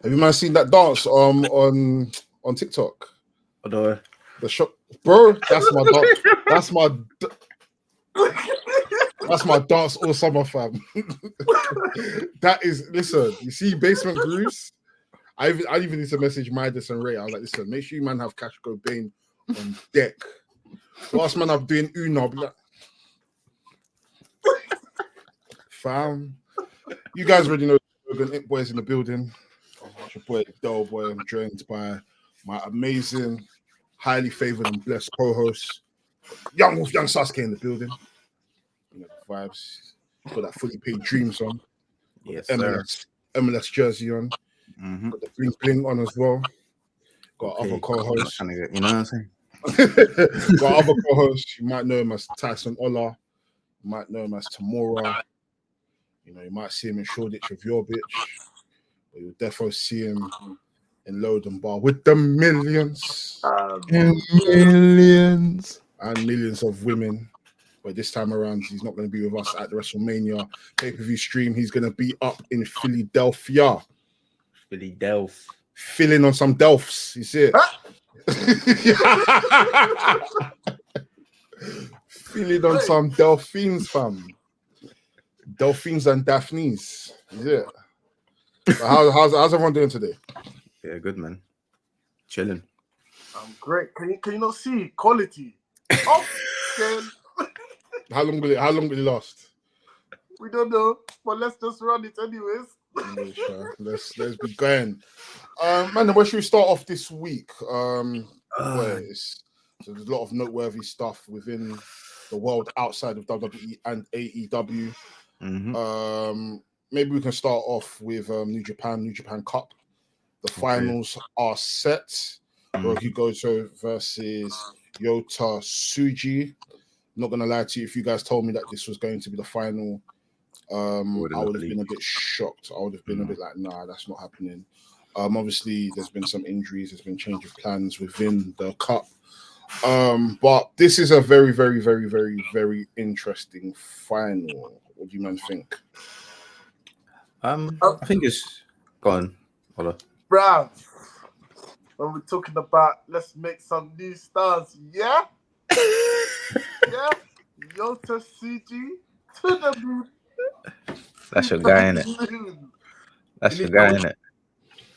Have you man seen that dance on TikTok? Although The shot, bro. That's my dance. That's my dance all summer, fam. That is, listen. You see, basement grooves. I even need to message Midas and Ray. I was like, listen, make sure you man have Cash Cobain on deck. Last man I'm doing Uno. Like, fam, you guys already know It Boys in the building. It's your boy Delboy. I'm joined by my amazing, highly favored and blessed co-host, Young Wolf, Young Sasuke in the building. You know the vibes. Got that fully paid dreams on. yes, MLS jersey on. Mm-hmm. Got the bling bling on as well. Got other co-hosts. You know what I'm saying? Got other co-hosts. You might know him as Tyson Ola. You might know him as Tamora. You know, you might see him in Shoreditch with your bitch. But you'll definitely see him in Loden Bar with the millions. And millions of women. But this time around, he's not going to be with us at the WrestleMania pay-per-view stream. He's going to be up in Philadelphia. Filling on some Delphs. You see it? Filling on some Delphines, fam. Delphines and Daphnes. Yeah. How's everyone doing today? Yeah, good, man. Chilling. I'm great. Can you not see quality? Oh, How long will it last? We don't know, but let's just run it anyways. Let's be going. Man, where should we start off this week? So there's a lot of noteworthy stuff within the world outside of WWE and AEW. Mm-hmm. Maybe we can start off with New Japan Cup. The finals are set. Hiroki Goto versus Yota Tsuji. Not gonna lie to you, if you guys told me that this was going to be the final, I would have been a bit shocked. I would have been a bit like, nah, that's not happening. Obviously, there's been some injuries, there's been change of plans within the cup. But this is a very, very, very, very, very interesting final. What do you man think? I think it's gone. Hold on. Bruv, when we're talking about let's make some new stars, yeah? Yeah? Yota Tsuji to the moon. That's your guy, innit? That's your guy, innit?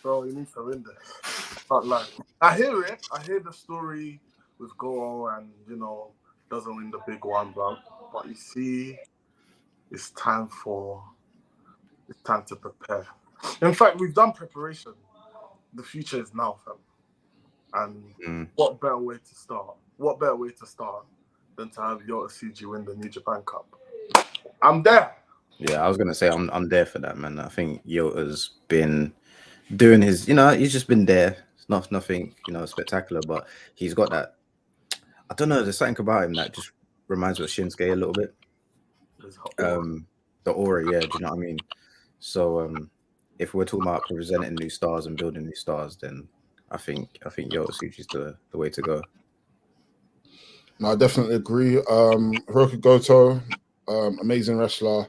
Bro, you need to win this. Not like I hear it. I hear the story with Go and doesn't win the big one, bro. But you see, it's time to prepare. In fact, we've done preparation. The future is now, fam. And what better way to start? What better way to start than to have Yota Tsuji win the New Japan Cup? I'm there. Yeah, I was gonna say I'm there for that, man. I think Yota's been doing his, he's just been there. It's nothing, spectacular, but he's got that. I don't know. There's something about him that just reminds me of Shinsuke a little bit. The aura, yeah. Do you know what I mean? So, if we're talking about presenting new stars and building new stars, then I think Yota Tsuji's the way to go. No, I definitely agree. Hiroki Goto, amazing wrestler.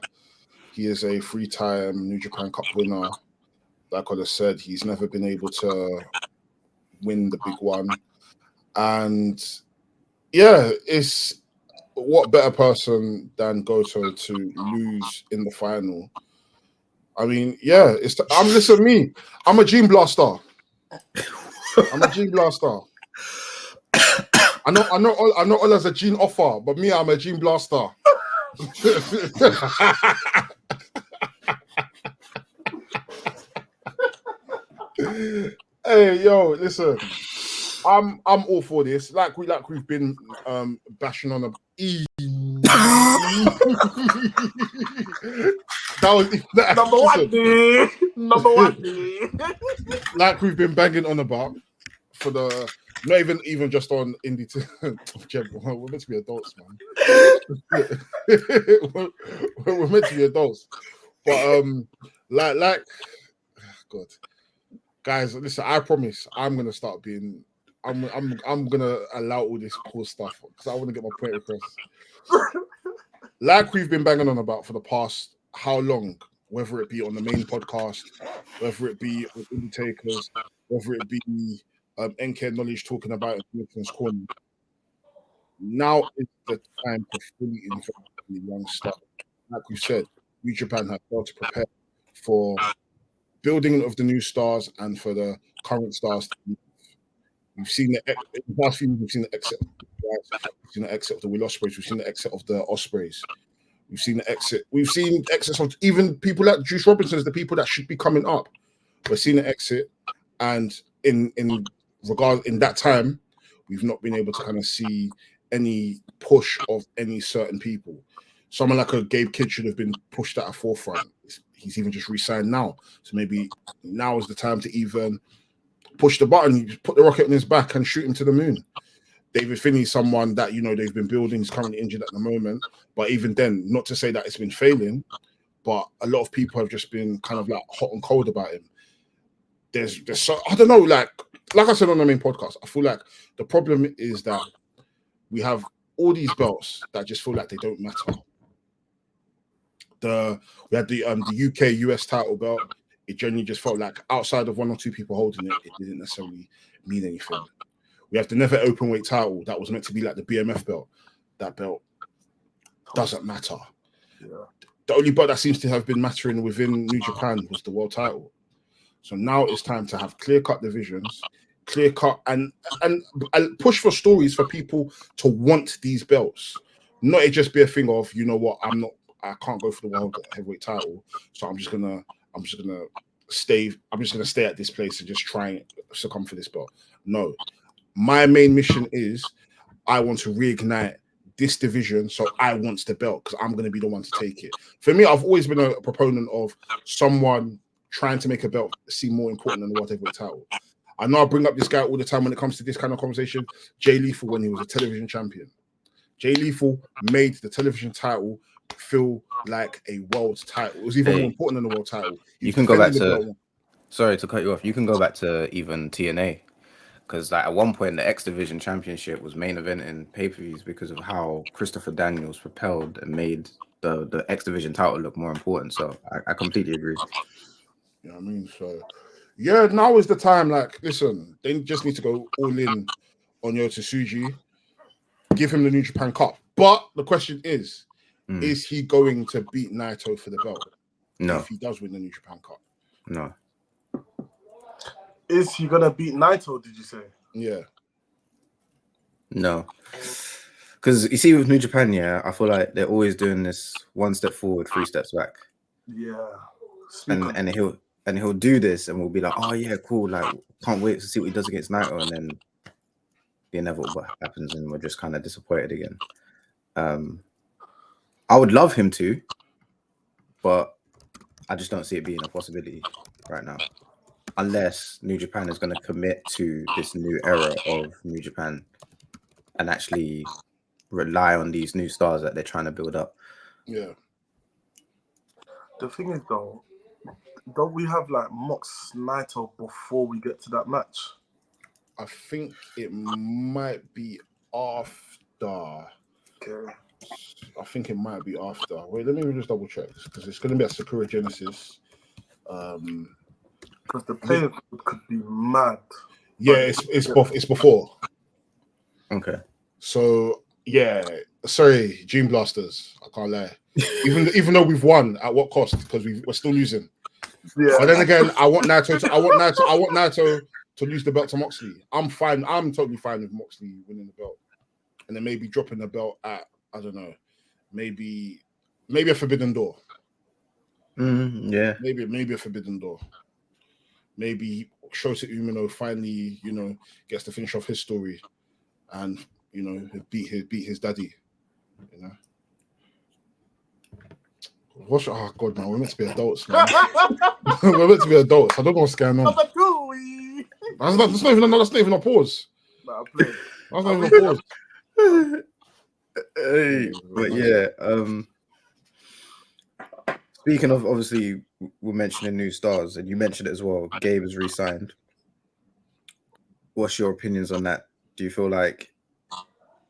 He is a 3-time New Japan Cup winner. Like I said, he's never been able to win the big one. And yeah, it's what better person than Goto to lose in the final. I mean, yeah, listen to me. I'm a Gene Blaster. I know Ola's a Gene Offer, but me, I'm a Gene Blaster. Hey, yo, listen. I'm all for this. Like we've been bashing on Number one. Like we've been banging on about for the not even just on Indy Takers. We're meant to be adults, man. we're meant to be adults. But like God. Guys, listen, I promise I'm gonna start being I'm gonna allow all this cool stuff because I want to get my point across. Like we've been banging on about for the past how long? whether it be on the main podcast, whether it be with Indy Takers, whether it be NK Knowledge talking about it in Nathan's Corner. Now is the time to fully invest in the young stuff. Like we said, New Japan have got to prepare for building of the new stars and for the current stars. We've seen the last few years, we've seen the exit. Right? We've seen the exit of the Will Ospreys. We've seen the exit of the Ospreys. We've seen the exit. We've seen exits of even people like Juice Robinson, the people that should be coming up. We're seeing the exit, and in that time, we've not been able to kind of see any push of any certain people. Someone like a Gabe Kidd should have been pushed at a forefront. He's even just re-signed now, so maybe now is the time to even push the button, put the rocket in his back, and shoot him to the moon. David Finney's someone that they've been building. He's currently injured at the moment, but even then, not to say that it's been failing, but a lot of people have just been kind of like hot and cold about him. There's so, I don't know, like I said on the main podcast, I feel like the problem is that we have all these belts that just feel like they don't matter. We had the UK US title belt. It generally just felt like outside of one or two people holding it, it didn't necessarily mean anything. We have the Never Openweight title that was meant to be like the BMF belt. That belt doesn't matter. Yeah. The only belt that seems to have been mattering within New Japan was the world title. So now it's time to have clear-cut divisions, clear-cut and push for stories for people to want these belts. Not it just be a thing of, I can't go for the world heavyweight title, so I'm just gonna stay at this place and just try and succumb for this belt. No. My main mission is I want to reignite this division, so I want the belt because I'm going to be the one to take it. For me, I've always been a proponent of someone trying to make a belt seem more important than the world heavyweight title. I know I bring up this guy all the time when it comes to this kind of conversation. Jay Lethal, when he was a television champion, Jay Lethal made the television title feel like a world title. It was even more important than the world title. You can go back to. Sorry to cut you off. You can go back to even TNA. Because at one point, the X Division Championship was main event in pay-per-views because of how Christopher Daniels propelled and made the X Division title look more important. So I completely agree. You know what I mean? So, yeah, now is the time. Like, listen, they just need to go all in on Yota Tsuji, give him the New Japan Cup. But the question is he going to beat Naito for the belt? No. If he does win the New Japan Cup? No. Is he gonna beat Naito? Did you say? Yeah. No. Because you see, with New Japan, I feel like they're always doing this 1 step forward, 3 steps back. Yeah. And he'll do this, and we'll be like, oh yeah, cool. Like, can't wait to see what he does against Naito, and then the inevitable happens, and we're just kind of disappointed again. I would love him to, but I just don't see it being a possibility right now. Unless New Japan is going to commit to this new era of New Japan and actually rely on these new stars that they're trying to build up. Yeah. The thing is, though, don't we have like Mox Naito before we get to that match? I think it might be after. Okay. I think it might be after. Wait, let me just double check because it's going to be at Sakura Genesis. Because the players could be mad. Yeah, it's before. Okay. So yeah, sorry, Dream Blasters. I can't lie. Even though we've won, at what cost? Because we're still losing. Yeah. But then again, I want Naito to lose the belt to Moxley. I'm fine. I'm totally fine with Moxley winning the belt, and then maybe dropping the belt at, I don't know, maybe a Forbidden Door. Yeah. Maybe a Forbidden Door. Maybe Shota Umino finally, gets to finish off his story, and beat his daddy. Oh God, man, we're meant to be adults, man. We're meant to be adults. I don't know what's going on. That's not even a pause. Nah, play. That's not even a pause. Hey, but yeah, speaking of, obviously, we're mentioning new stars, and you mentioned it as well. Gabe is re-signed. What's your opinions on that? Do you feel like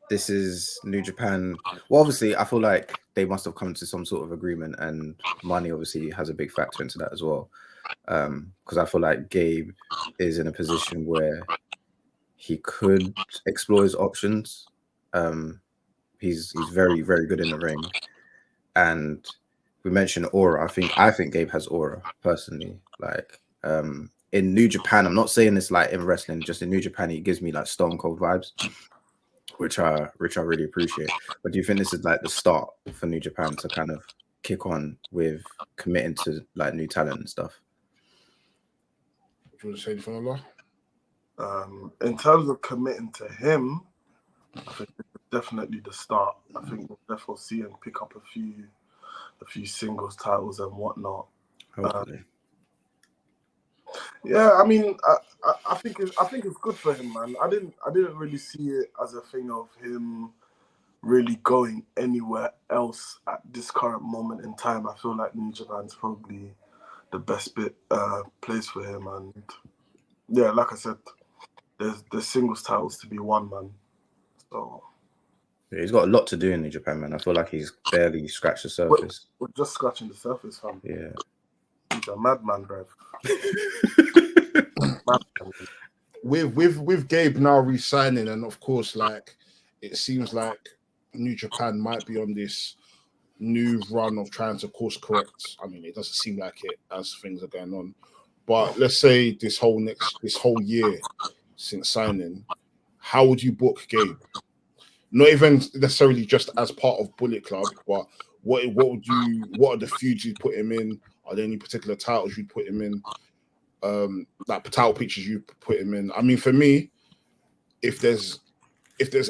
this is New Japan? Well, obviously, I feel like they must have come to some sort of agreement, and money obviously has a big factor into that as well. Because I feel like Gabe is in a position where he could explore his options. He's very, very good in the ring, and we mentioned aura. I think Gabe has aura personally. Like in New Japan, I'm not saying this like in wrestling, just in New Japan, he gives me like Stone Cold vibes, which I really appreciate. But do you think this is like the start for New Japan to kind of kick on with committing to like new talent and stuff? Do you want to say anything, Ola? In terms of committing to him, I think it's definitely the start. I think we'll definitely see him pick up a few singles titles and whatnot. Hopefully. Yeah, I mean, I think it's good for him, man. I didn't really see it as a thing of him really going anywhere else at this current moment in time. I feel like New Japan's probably the best place for him, and yeah, like I said, there's singles titles to be won, man. So yeah, he's got a lot to do in New Japan, man. I feel like he's barely scratched the surface. We're just scratching the surface, fam. Yeah. He's a madman, bruv. With Gabe now re-signing, and of course, like it seems like New Japan might be on this new run of trying to course correct. I mean, it doesn't seem like it as things are going on. But let's say this whole year since signing, how would you book Gabe? Not even necessarily just as part of Bullet Club, but what are the feuds you'd put him in? Are there any particular titles you'd put him in? Like title pictures you put him in. I mean, for me, if there's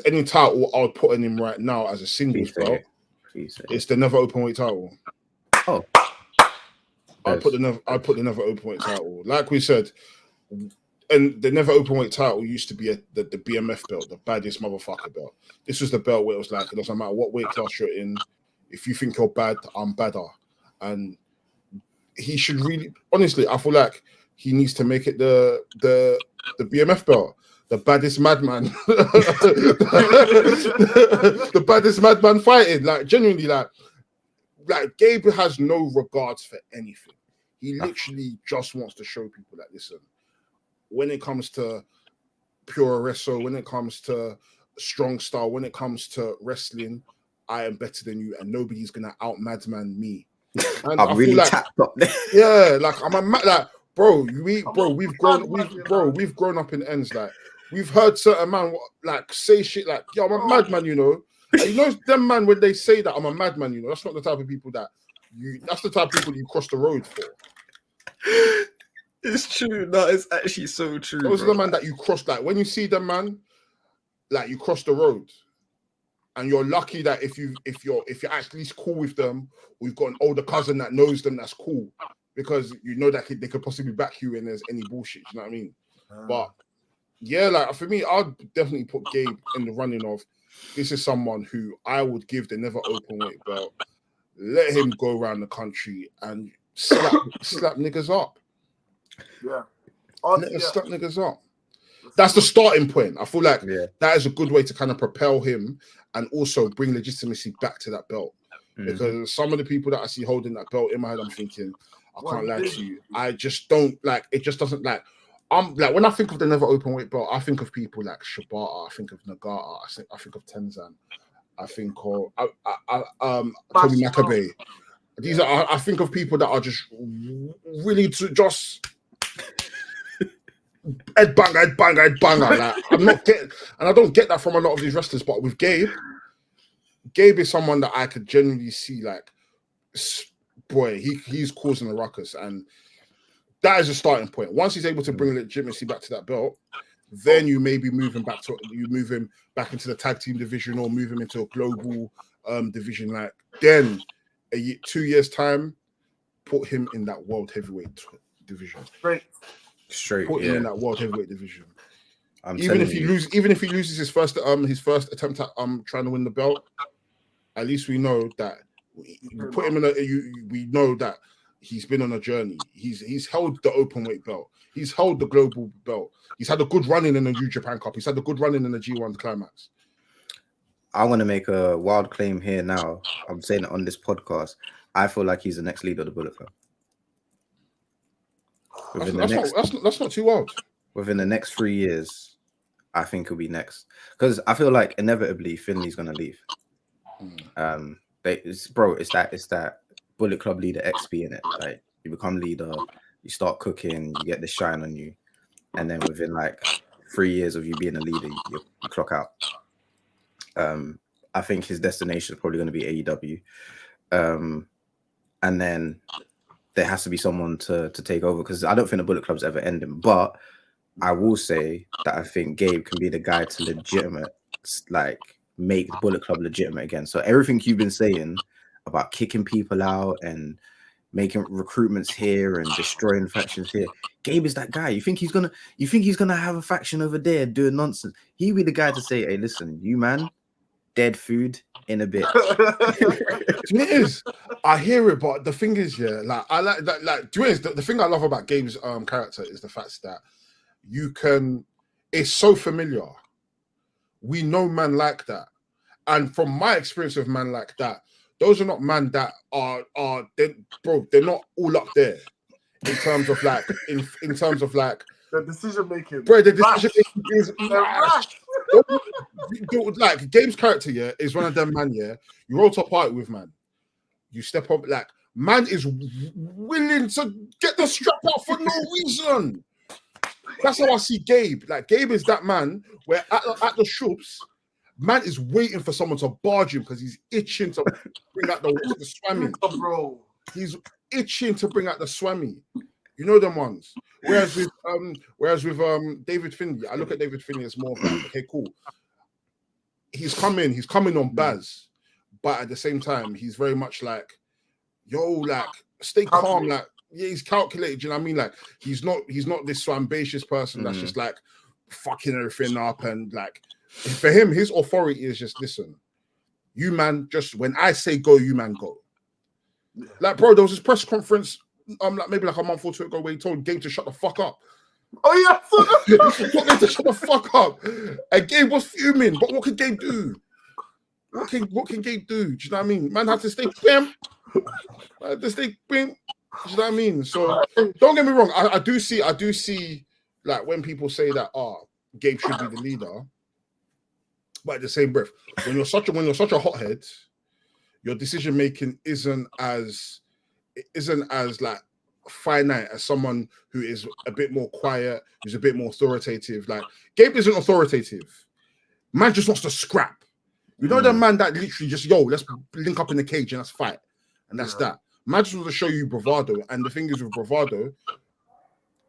any title I would put in him right now as a singles belt, it's the Never Openweight title. Oh, I'd put the Never Openweight title. Like we said, and the Never Openweight title used to be the BMF belt, the baddest motherfucker belt. This was the belt where it was like, it doesn't matter what weight class you're in. If you think you're bad, I'm badder. And he should really, honestly, I feel like he needs to make it the BMF belt, the baddest madman, the baddest madman fighting. Like genuinely, like Gabe has no regards for anything. He literally just wants to show people that, listen, when it comes to pure wrestle, when it comes to strong style, when it comes to wrestling, I am better than you, and nobody's gonna out madman me. And I'm really like, tapped up there. Yeah, like I'm a like, we've grown up in ends. Like we've heard certain man like say shit like, "Yo, I'm a madman," you know. And you know them man when they say that I'm a madman, you know, that's not the type of people that that's the type of people you cross the road for. It's true. No, it's actually so true. Those are the man that you cross, like when you see them man, like you cross the road. And you're lucky that if you're actually cool with them, we've got an older cousin that knows them that's cool, because you know that they could possibly back you when there's any bullshit. You know what I mean? But yeah, like for me, I'd definitely put Gabe in the running of, this is someone who I would give the Never Openweight belt, let him go around the country and slap niggas up. Yeah. Slap niggas up. That's the starting point. I feel like that is a good way to kind of propel him and also bring legitimacy back to that belt. Because some of the people that I see holding that belt, in my head, I'm thinking, I can't lie to you, I just don't like, it just doesn't like, I'm like, when I think of the Never Openweight belt, I think of people like Shibata, I think of Nagata, I think of Tenzan, I think of Toby Makabe. These are, I think of people that are just really to just head banger. Like, I'm not getting, and I don't get that from a lot of these wrestlers. But with Gabe is someone that I could genuinely see, like, boy, he's causing a ruckus, and that is a starting point. Once he's able to bring legitimacy back to that belt, then you may be moving back to, you move him back into the tag team division or move him into a global division. Like, then 2 years time, put him in that world heavyweight division. Straight, put him in that world heavyweight division. Even if he loses his first attempt at trying to win the belt, at least we know that put him in we know that he's been on a journey. He's held the openweight belt. He's held the global belt. He's had a good run in the New Japan Cup. He's had a good run in the G1 Climax. I want to make a wild claim here now. I'm saying it on this podcast. I feel like he's the next leader of the Bullet Club. That's not too wild. Within the next 3 years, I think he'll be next. Because I feel like inevitably Finley's gonna leave. It's that Bullet Club leader XP in it. Like you become leader, you start cooking, you get the shine on you, and then within like 3 years of you being a leader, you clock out. I think his destination is probably going to be AEW, and then there has to be someone to take over, because I don't think the Bullet Club's ever ending. But I will say that I think Gabe can be the guy to make the Bullet Club legitimate again. So everything you've been saying about kicking people out and making recruitments here and destroying factions here, Gabe is that guy. You think he's gonna have a faction over there doing nonsense? He'll be the guy to say, "Hey, listen, you man, dead food in a bit." It is. I hear it, but the thing is, yeah, like I like that. Like, the thing I love about Gabe's character is the fact that it's so familiar. We know man like that, and from my experience of man like that, those are not man that they're not all up there in terms of like in terms of like the decision making. Bro, the decision making is rash. Like Gabe's character, yeah, is one of them man, yeah. You roll to a party with man, you step up, like man is willing to get the strap out for no reason. That's how I see Gabe. Like Gabe is that man where at the shops, man is waiting for someone to barge him because he's itching to bring out the swammy. Bro, he's itching to bring out the swammy. You know them ones. Whereas with David Finley, I look at David Finley as more of like, okay, cool. He's coming on Baz, but at the same time, he's very much like, yo, like stay calm, like yeah, he's calculated. You know what I mean? Like he's not this so ambitious person that's just like fucking everything up, and like for him, his authority is just listen, you man, just when I say go, you man go. Like bro, there was this press conference. Like maybe like a month or two ago, where he told Gabe to shut the fuck up. Oh yeah, he told Gabe to shut the fuck up. And Gabe was fuming, but what can Gabe do? What can Gabe do? Do you know what I mean? Man had to stay bam. Do you know what I mean? So don't get me wrong. I do see like when people say that Gabe should be the leader, but at the same breath, when you're such a hothead, your decision making isn't as like finite as someone who is a bit more quiet, who's a bit more authoritative. Like Gabe isn't authoritative. Man just wants to scrap. You know the man that literally just, yo, let's link up in the cage and let's fight. And that's that. Man just wants to show you bravado. And the thing is with bravado,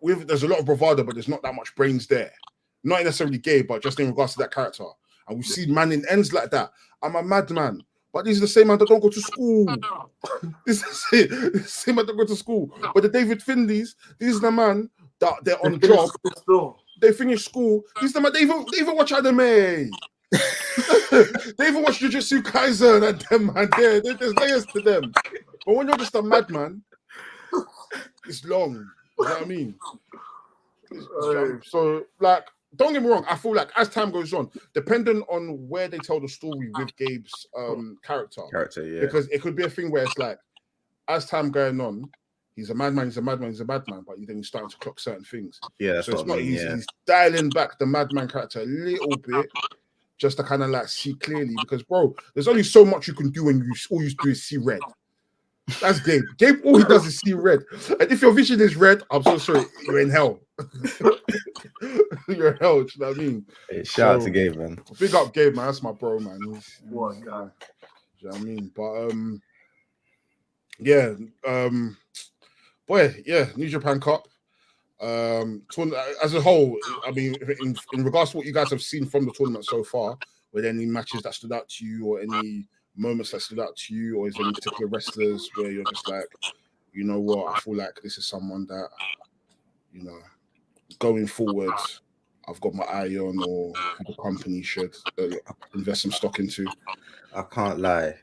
there's a lot of bravado, but there's not that much brains there. Not necessarily Gabe, but just in regards to that character. And we see man in ends like that. I'm a madman. But these are the same man that don't go to school. This is it. The same man that go to school. But the David Finleys, these are the man that they're on job. They finish school. These are the man, they even watch anime. They even watch Jujutsu Kaisen and them man. There's layers to them. But when you're just a madman, it's long. You know what I mean? So like, don't get me wrong, I feel like as time goes on, depending on where they tell the story with Gabe's character, yeah. Because it could be a thing where it's like, as time going on, he's a madman, but then he's starting to clock certain things. Yeah, that's so it's not easy. Yeah. He's dialing back the madman character a little bit just to kind of like see clearly, because bro, there's only so much you can do when all you do is see red. That's Gabe. Gabe, all he does is see red. And if your vision is red, I'm so sorry, you're in hell. You're in hell, do you know what I mean? Hey, shout out to Gabe, man. Big up Gabe, man. That's my bro, man. What guy? Do you know what I mean? But boy, yeah, New Japan Cup. As a whole, I mean, in regards to what you guys have seen from the tournament so far, were there any matches that stood out to you, or any moments that stood out to you, or is there any particular wrestlers where you're just like, you know what, I feel like this is someone that, you know, going forward, I've got my eye on, or who the company should invest some stock into? I can't lie.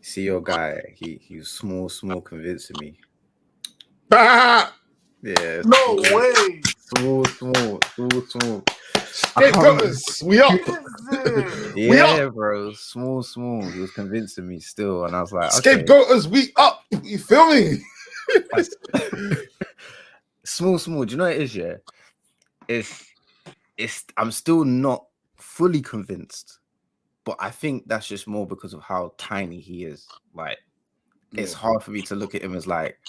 See your guy, he was small convincing me. Ah! Yeah. No way. Small. We up. Yeah, bro. Small. He was convincing me still, and I was like, okay. Scapegoaters, we up. You feel me? Small. Do you know what it is? Yeah, it's. I'm still not fully convinced, but I think that's just more because of how tiny he is. Like, it's hard for me to look at him as like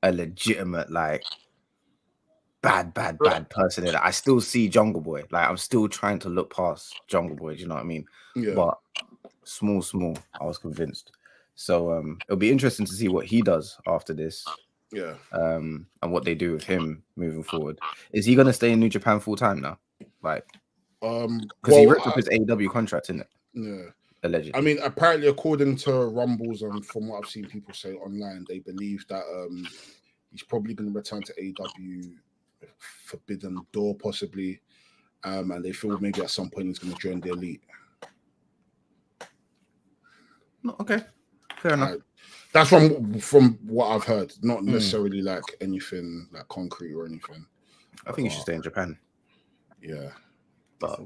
a legitimate, like, bad person. I still see Jungle Boy. Like, I'm still trying to look past Jungle Boy. Do you know what I mean? Yeah. But small. I was convinced. So it'll be interesting to see what he does after this. Yeah. And what they do with him moving forward. Is he gonna stay in New Japan full time now? Like, because he ripped up his AEW contract, isn't it? Yeah. Allegedly. I mean, apparently, according to Rumbles and from what I've seen people say online, they believe that he's probably going to return to AEW Forbidden Door, possibly. And they feel maybe at some point he's going to join the Elite. Okay, fair enough. That's from what I've heard, not necessarily like anything like concrete or anything. I think he should stay in Japan. Yeah, but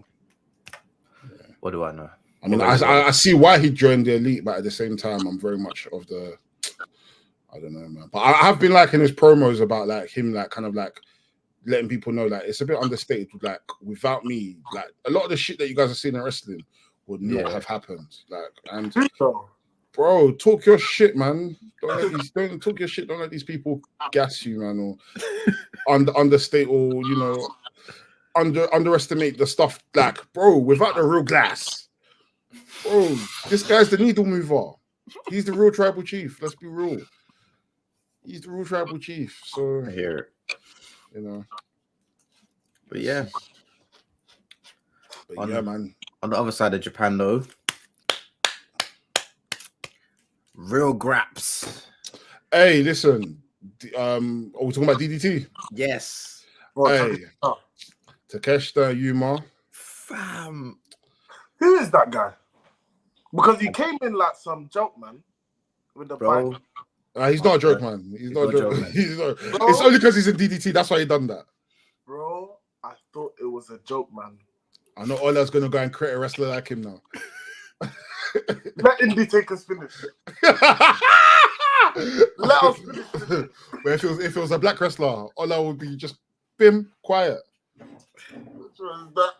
what do I know? I mean, I see why he joined the Elite, but at the same time, I'm very much of the, I don't know, man. But I have been liking his promos about like him, like kind of like letting people know like it's a bit understated. Like without me, like a lot of the shit that you guys are seeing in wrestling would not have happened. Like, and bro, talk your shit, man. Don't talk your shit. Don't let these people gas you, man, or understate or underestimate the stuff. Like, bro, without the real glass, bro, this guy's the needle mover. He's the real tribal chief. Let's be real. He's the real tribal chief. So I hear it. But yeah. Man. On the other side of Japan, though, real graps. Hey, listen. Are we talking about DDT? Yes. Hey, Takeshita Yuma. Fam. Who is that guy? Because he came in like some joke, man. With the bike. He's not a joke, man. He's not a joke. Man. It's only because he's in DDT. That's why he done that. Bro, I thought it was a joke, man. I know Ola's going to go and create a wrestler like him now. Let Indy Takers finish. Let us finish. But if it was a black wrestler, Ola would be just bim, quiet. Which one is that?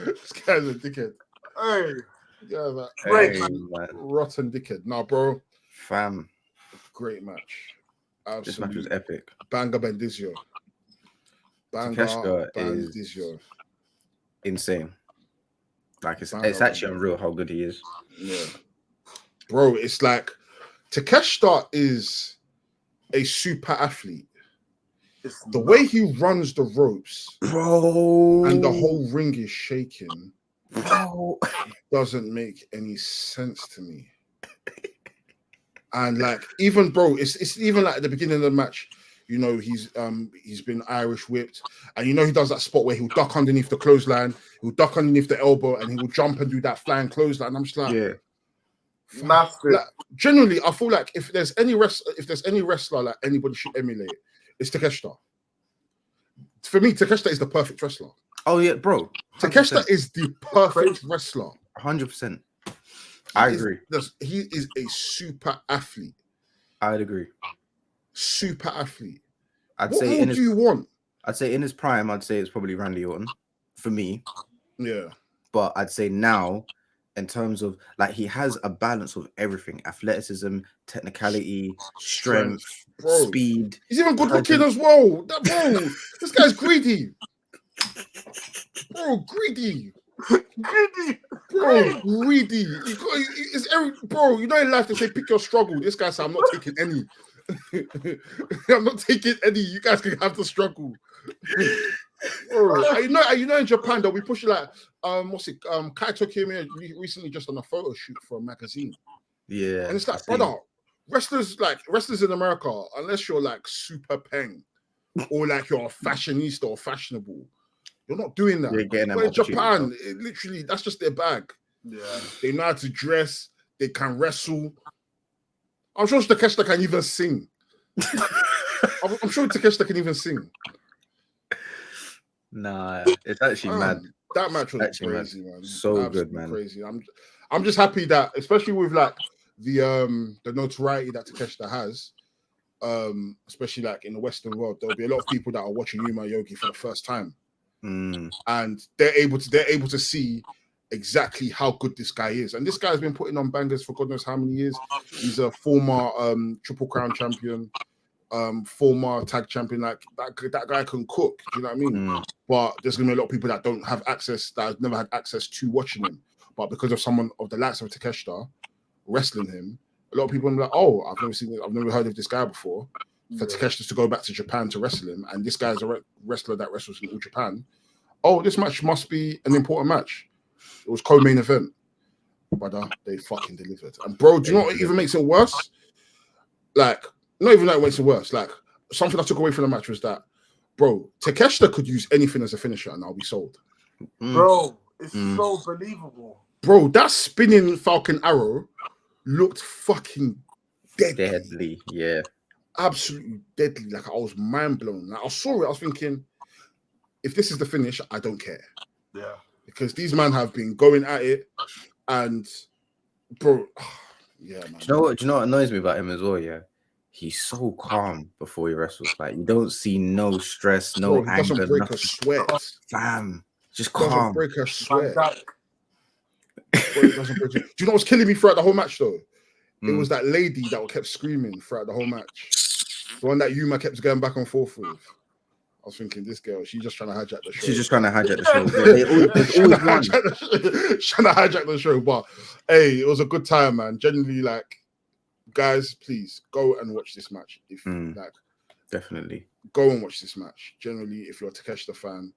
This guy's a dickhead. Hey. Yeah, man. Great, man. Rotten dickhead. Nah, bro. Fam. Great match. Absolutely. This match was epic. Banga Bandizio. Takeshita is insane. Like it's actually unreal how good he is. Yeah. Bro, it's like Takeshita is a super athlete. The way he runs the ropes, bro, and the whole ring is shaking, bro, doesn't make any sense to me. And like, even bro, it's even like at the beginning of the match, he's been Irish whipped, and he does that spot where he'll duck underneath the clothesline, he'll duck underneath the elbow, and he will jump and do that flying clothesline. I'm just like, yeah. Like, generally, I feel like if there's any wrestler like anybody should emulate, it's Takeshita. For me, Takeshita is the perfect wrestler. Oh yeah, bro. 100%. Takeshita is the perfect wrestler. 100%. I agree. He is a super athlete. I'd agree. Super athlete. What more do you want? I'd say in his prime, I'd say it's probably Randy Orton for me. Yeah. But I'd say now, in terms of like, he has a balance of everything: athleticism, technicality, strength, speed. He's even good looking as well. This guy's greedy. Bro, greedy. Bro, greedy. Bro, in life they say pick your struggle. This guy said, I'm not taking any. I'm not taking any. You guys can have the struggle. Bro, in Japan though, we push it like Kaito came here recently just on a photo shoot for a magazine. Yeah. And it's like, brother, wrestlers in America, unless you're like super peng or like you're a fashionista or fashionable, you're not doing that. But in Japan, literally, that's just their bag. Yeah. They know how to dress, they can wrestle. I'm sure Takeshita can even sing. I'm sure Takeshita can even sing. Nah, it's actually mad. That match was Actually crazy, man. So absolutely good, man. Crazy. I'm just happy that, especially with like the notoriety that Takeshita has, especially like in the Western world, there'll be a lot of people that are watching Yuma Yogi for the first time, and they're able to see exactly how good this guy is. And this guy's been putting on bangers for God knows how many years. He's a former Triple Crown champion, former tag champion. Like that guy can cook. Do you know what I mean? But there's gonna be a lot of people that don't have access, that have never had access to watching him. But because of someone of the likes of Takeshita wrestling him, a lot of people are like, oh, I've never heard of this guy before. For Takeshita to go back to Japan to wrestle him, and this guy's a wrestler that wrestles in All Japan. Oh, this match must be an important match. It was co-main event. Brother, they fucking delivered. And bro, do you know what even makes it worse? Like, not even that it makes it worse. Like, something I took away from the match was that, bro, Takeshita could use anything as a finisher and I'll be sold. Bro, it's so believable. Bro, that spinning Falcon Arrow looked fucking deadly. Yeah. Absolutely deadly. Like, I was mind blown. Like, I saw it, I was thinking, if this is the finish, I don't care. Yeah. Because these men have been going at it, and bro, yeah, man. Do you know what annoys me about him as well? Yeah, he's so calm before he wrestles. Like, you don't see no stress, no anger. Doesn't break nothing. a sweat. Fam, just doesn't calm. Break a sweat. Bro, it doesn't break. Do you know what's killing me throughout the whole match though? It was that lady that kept screaming throughout the whole match. The one that Yuma kept going back and forth with. I was thinking, this girl, she's just trying to hijack the show. She's just trying to hijack the show. Trying to hijack the show. But hey, it was a good time, man. Genuinely, like, guys, please go and watch this match. If definitely go and watch this match. Generally, if you're a Takeshita fan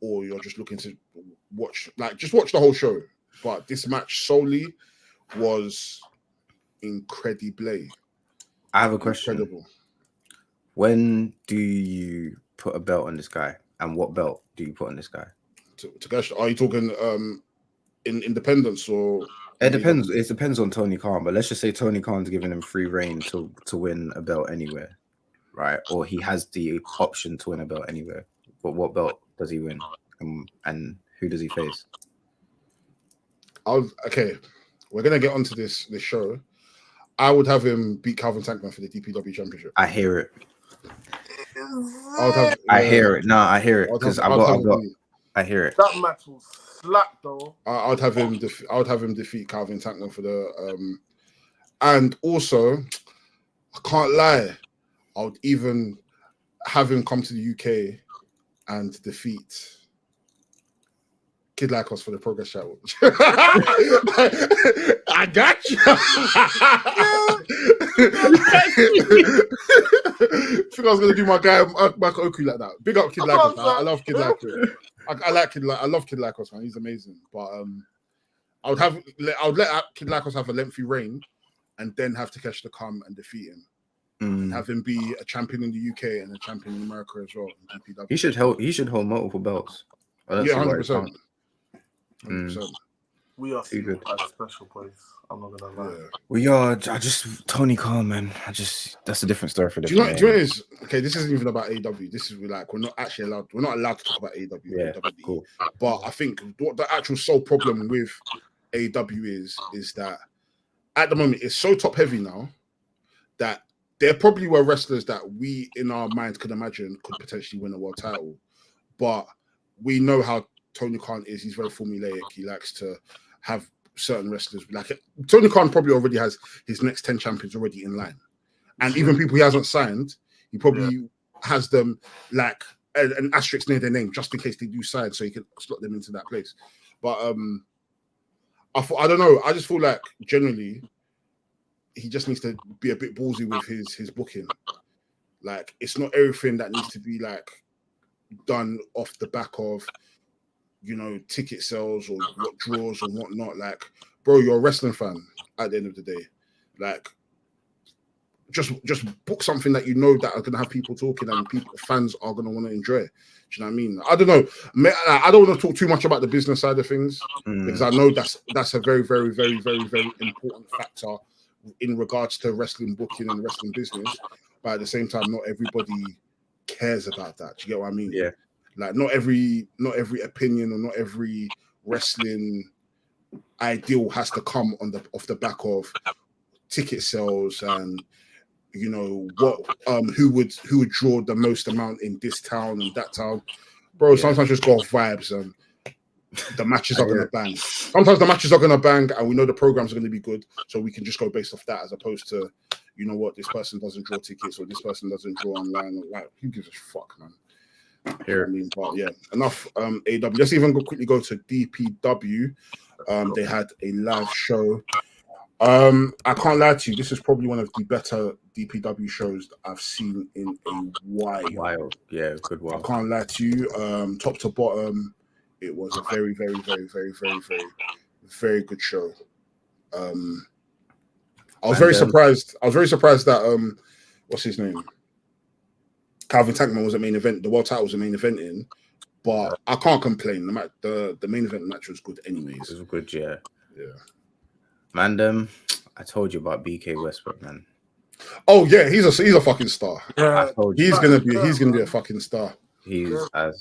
or you're just looking to watch, like, just watch the whole show. But this match solely was incredible. I have a question. Incredible. When do you put a belt on this guy, and what belt do you put on this guy? Takeshita, are you talking in independence or? It depends. It depends on Tony Khan, but let's just say Tony Khan's giving him free reign to win a belt anywhere, right? Or he has the option to win a belt anywhere. But what belt does he win, and who does he face? Okay, we're gonna get onto this show. I would have him beat Calvin Tankman for the DPW championship. I hear it. I hear it. No, I hear it because I hear it. That match was slap though. I would have him defeat Calvin Tankman for the and also I can't lie, I would even have him come to the UK and defeat Kid Lycos for the Progress Challenge. I got you. I think I was gonna do my guy Mark Oku like that. Big up Kid Lycos. I love Kid Lycos. I love Kid Lycos, man. He's amazing. But I would let Kid Lycos have a lengthy reign, and then have Takeshita come and defeat him. And have him be a champion in the UK and a champion in America as well. In DPW. He should hold multiple belts. Yeah, 100%. 100%. We are still at a special place. I'm not gonna lie. Yeah. We are. Tony Khan, man. That's a different story for this. Do you know what it is? Okay, this isn't even about AEW. This is like we're not allowed to talk about AEW. Yeah, cool. But I think what the actual sole problem with AEW is that at the moment it's so top heavy now that there probably were wrestlers that we in our minds could imagine could potentially win a world title, but we know how Tony Khan is. He's very formulaic. He likes to have certain wrestlers. Like Tony Khan probably already has his next 10 champions already in line. And even people he hasn't signed, he probably has them like an asterisk near their name just in case they do sign, so he can slot them into that place. But I don't know. I just feel like generally he just needs to be a bit ballsy with his booking. Like it's not everything that needs to be like done off the back of, you know, ticket sales or what draws or whatnot. Like, bro, you're a wrestling fan at the end of the day. Like, just book something that you know that are gonna have people talking and fans are gonna want to enjoy. Do you know what I mean? I don't know. I don't want to talk too much about the business side of things because I know that's a very, very, very, very, very important factor in regards to wrestling booking and wrestling business. But at the same time, not everybody cares about that. Do you get what I mean? Yeah. Like not every opinion or not every wrestling ideal has to come off the back of ticket sales and what who would draw the most amount in this town and that town. Bro, sometimes just go off vibes and the matches are gonna bang. Sometimes the matches are gonna bang and we know the programs are gonna be good, so we can just go based off that as opposed to this person doesn't draw tickets or this person doesn't draw online. Like, who gives a fuck, man? I mean, but yeah, enough AW. Let's even quickly go to DPW. They had a live show. I can't lie to you, this is probably one of the better DPW shows that I've seen in a while. Yeah, good while. I can't lie to you. Top to bottom, it was a very, very, very, very, very, very, very good show. I was very surprised. I was very surprised that what's his name? Calvin Tankman was the main event. The world title was the main event in, but I can't complain. The main event match was good anyways. It was good, yeah. Yeah. Man, I told you about BK Westbrook, man. Oh yeah, he's a fucking star. Yeah, he's gonna be a fucking star. My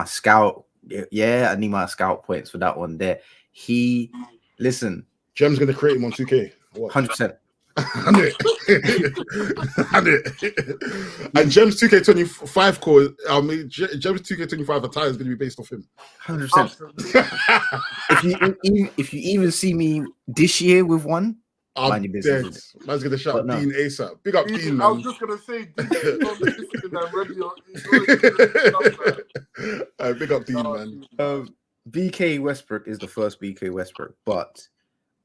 scout. Yeah, I need my scout points for that one there. Jem's gonna create him on 2K. 100%. I knew it. And Jem's 2K25 core. I mean, Jem's 2K25 attire is gonna be based off him. 100%. If you even see me this year with one, I'm dead. Man's gonna shout Dean ASAP. Big up Dean, man. I was just gonna say, big up Dean, man. BK Westbrook is the first BK Westbrook, but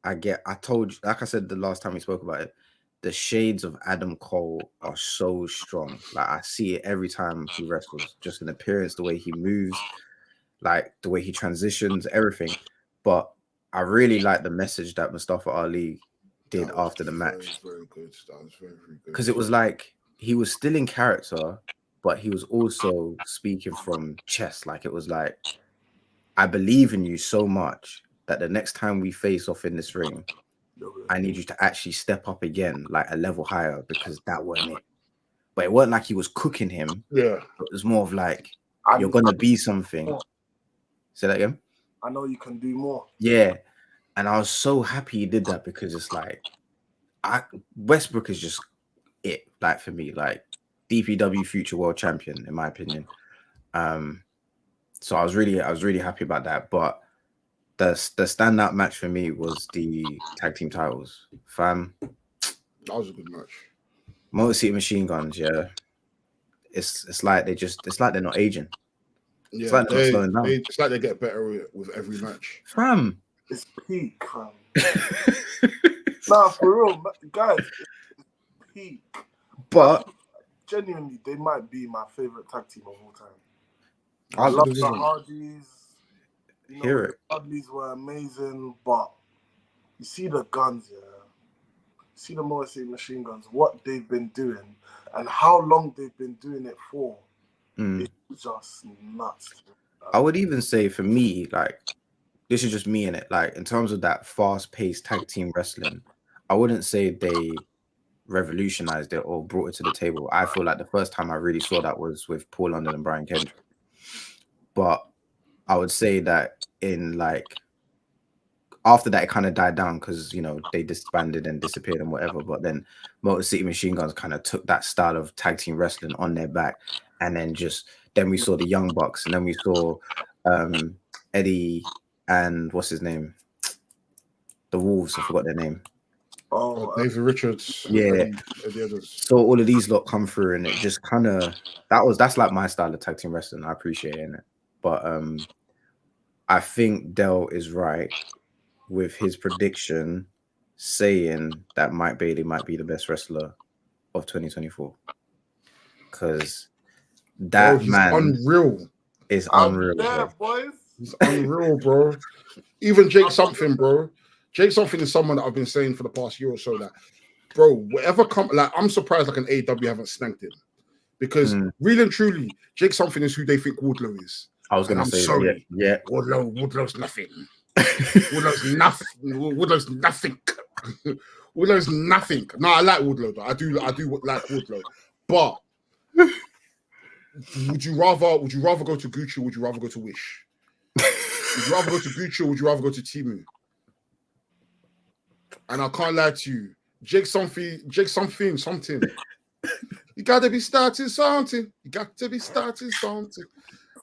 I told you, like I said the last time we spoke about it, the shades of Adam Cole are so strong. Like I see it every time he wrestles, just an appearance, the way he moves, like the way he transitions, everything. But I really like the message that Mustafa Ali did after the match. Very good. That was very, very good. Because it was like he was still in character, but he was also speaking from chest. Like it was like, I believe in you so much that the next time we face off in this ring, I need you to actually step up again, like a level higher, because that wasn't it. But it wasn't like he was cooking him. Yeah. It was more of like, you're going to be something. Say that again? I know you can do more. Yeah. And I was so happy he did that because it's like, Westbrook is just it, like for me, like DPW future world champion, in my opinion. So I was really happy about that. But the standout match for me was the tag team titles. Fam, that was a good match. Motor City Machine Guns, yeah. It's like they're not aging. Yeah, it's like they're slowing down. It's like they get better with every match. Fam, it's peak, fam. Nah, for real, guys, it's peak. But genuinely, they might be my favorite tag team of all time. I love the Hardys. Hear it. The Hardys were amazing, but you see the guns, yeah. You see the Motor City Machine Guns, what they've been doing and how long they've been doing it for. It's just nuts. I would even say for me, like, this is just me in it. Like, in terms of that fast-paced tag team wrestling, I wouldn't say they revolutionized it or brought it to the table. I feel like the first time I really saw that was with Paul London and Brian Kendrick. But I would say that in like after that it kind of died down because they disbanded and disappeared and whatever. But then Motor City Machine Guns kind of took that style of tag team wrestling on their back, and then we saw the Young Bucks, and then we saw Eddie and what's his name, the Wolves. I forgot their name. David Richards. Yeah. So all of these lot come through, and it just kind of that's like my style of tag team wrestling. I appreciate it. But I think Del is right with his prediction saying that Mike Bailey might be the best wrestler of 2024. Because that man unreal. Is unreal. Yeah, boys. He's unreal, bro. Even Jake Something, bro. Jake Something is someone that I've been saying for the past year or so that, bro, whatever I'm surprised like an AEW haven't snanked him. Because really and truly, Jake Something is who they think Wardlow is. I was going to say, sorry. Yeah. Wardlow's nothing. Wardlow's nothing. Wardlow's nothing. Wardlow's nothing. No, I like Wardlow though. I do like Wardlow. But would you rather go to Gucci or would you rather go to Wish? Would you rather go to Gucci or would you rather go to Temu? And I can't lie to you, Jake something. You gotta be starting something. You got to be starting something.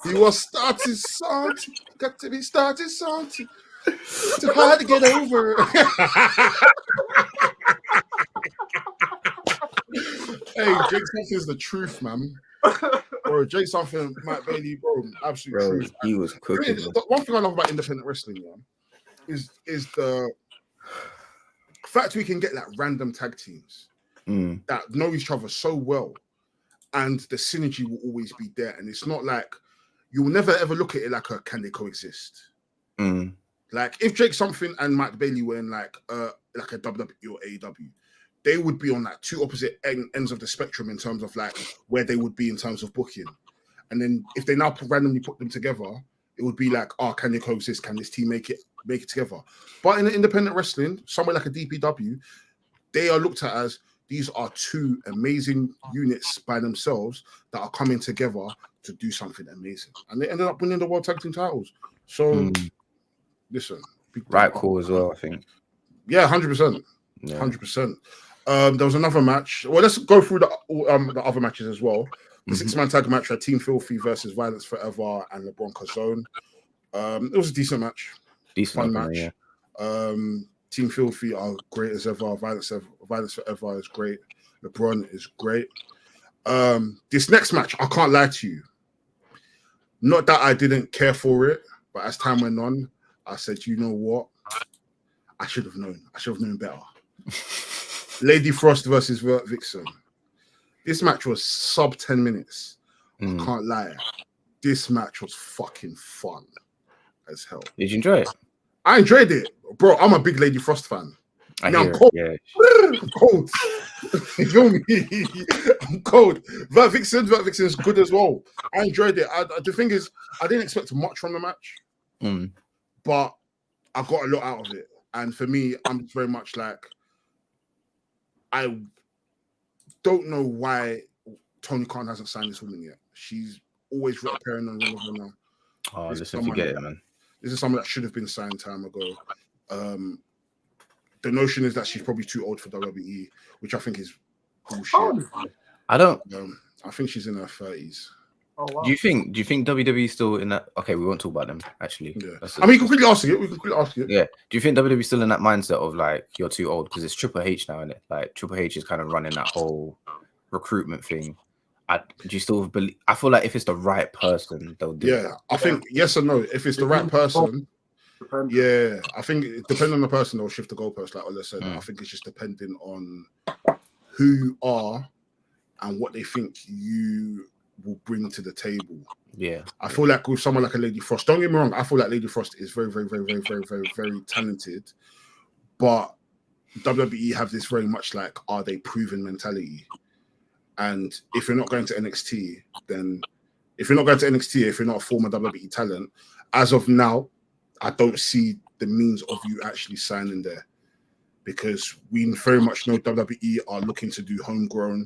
He was starting something. You got to be starting something. It's too hard to get over. Hey, Jake something is the truth, man. Bro, Jake something, Matt Bailey, bro, absolute Bro, truth. he was cooking. The one thing I love about independent wrestling, yeah, is the fact we can get like random tag teams that know each other so well, and the synergy will always be there. And it's not like you will never ever look at it like can they coexist? Like if Jake something and Matt Bailey were in like a WWE or AEW, they would be on like two opposite ends of the spectrum in terms of like where they would be in terms of booking. And then if they now randomly put them together, it would be like, can they coexist? Can this team make it together? But in independent wrestling, somewhere like a DPW, they are looked at as these are two amazing units by themselves that are coming together to do something amazing. And they ended up winning the World Tag Team titles. So, listen. Right call as well, I think. Yeah, 100%. 100%. There was another match. Well, let's go through the other matches as well. The six-man tag match had Team Filthy versus Violence Forever and LeBron Cazone. It was a decent match. Fun match. Yeah. Team Filthy are great as ever. Violence Forever is great. LeBron is great. This next match, I can't lie to you. Not that I didn't care for it, but as time went on, I said, you know what? I should have known. I should have known better. Lady Frost versus Vixen. This match was sub 10 minutes. I can't lie. This match was fucking fun as hell. Did you enjoy it? I enjoyed it. Bro, I'm a big Lady Frost fan. I'm cold. Yeah. I'm cold. You feel me? I'm cold. Vixen is good as well. I enjoyed it. The thing is, I didn't expect much from the match, but I got a lot out of it. And for me, I'm very much like, I don't know why Tony Khan hasn't signed this woman yet. She's always appearing on Ring of Honor. Oh, listen, forget it, man. This is someone that should have been signed time ago. The notion is that she's probably too old for WWE, which I think is bullshit. I think she's in her 30s. Oh, wow. Do you think WWE still in that? Okay, we won't talk about them actually. Yeah. I mean, you can quickly ask it. Yeah. Do you think WWE still in that mindset of like you're too old because it's Triple H now, isn't it? Like Triple H is kind of running that whole recruitment thing. Do you still believe? I feel like if it's the right person, they'll do it. I think yes or no. If it's the right person, yeah, I think depending on the person, they'll shift the goalpost. Like Ola said, I think it's just depending on who you are and what they think you will bring to the table. Yeah, I feel like with someone like a Lady Frost, don't get me wrong, I feel like Lady Frost is very, very, very, very, very, very, very talented, but WWE have this very much like, are they proven mentality? And if you're not going to NXT, then if you're not a former WWE talent, as of now, I don't see the means of you actually signing there, because we very much know WWE are looking to do homegrown,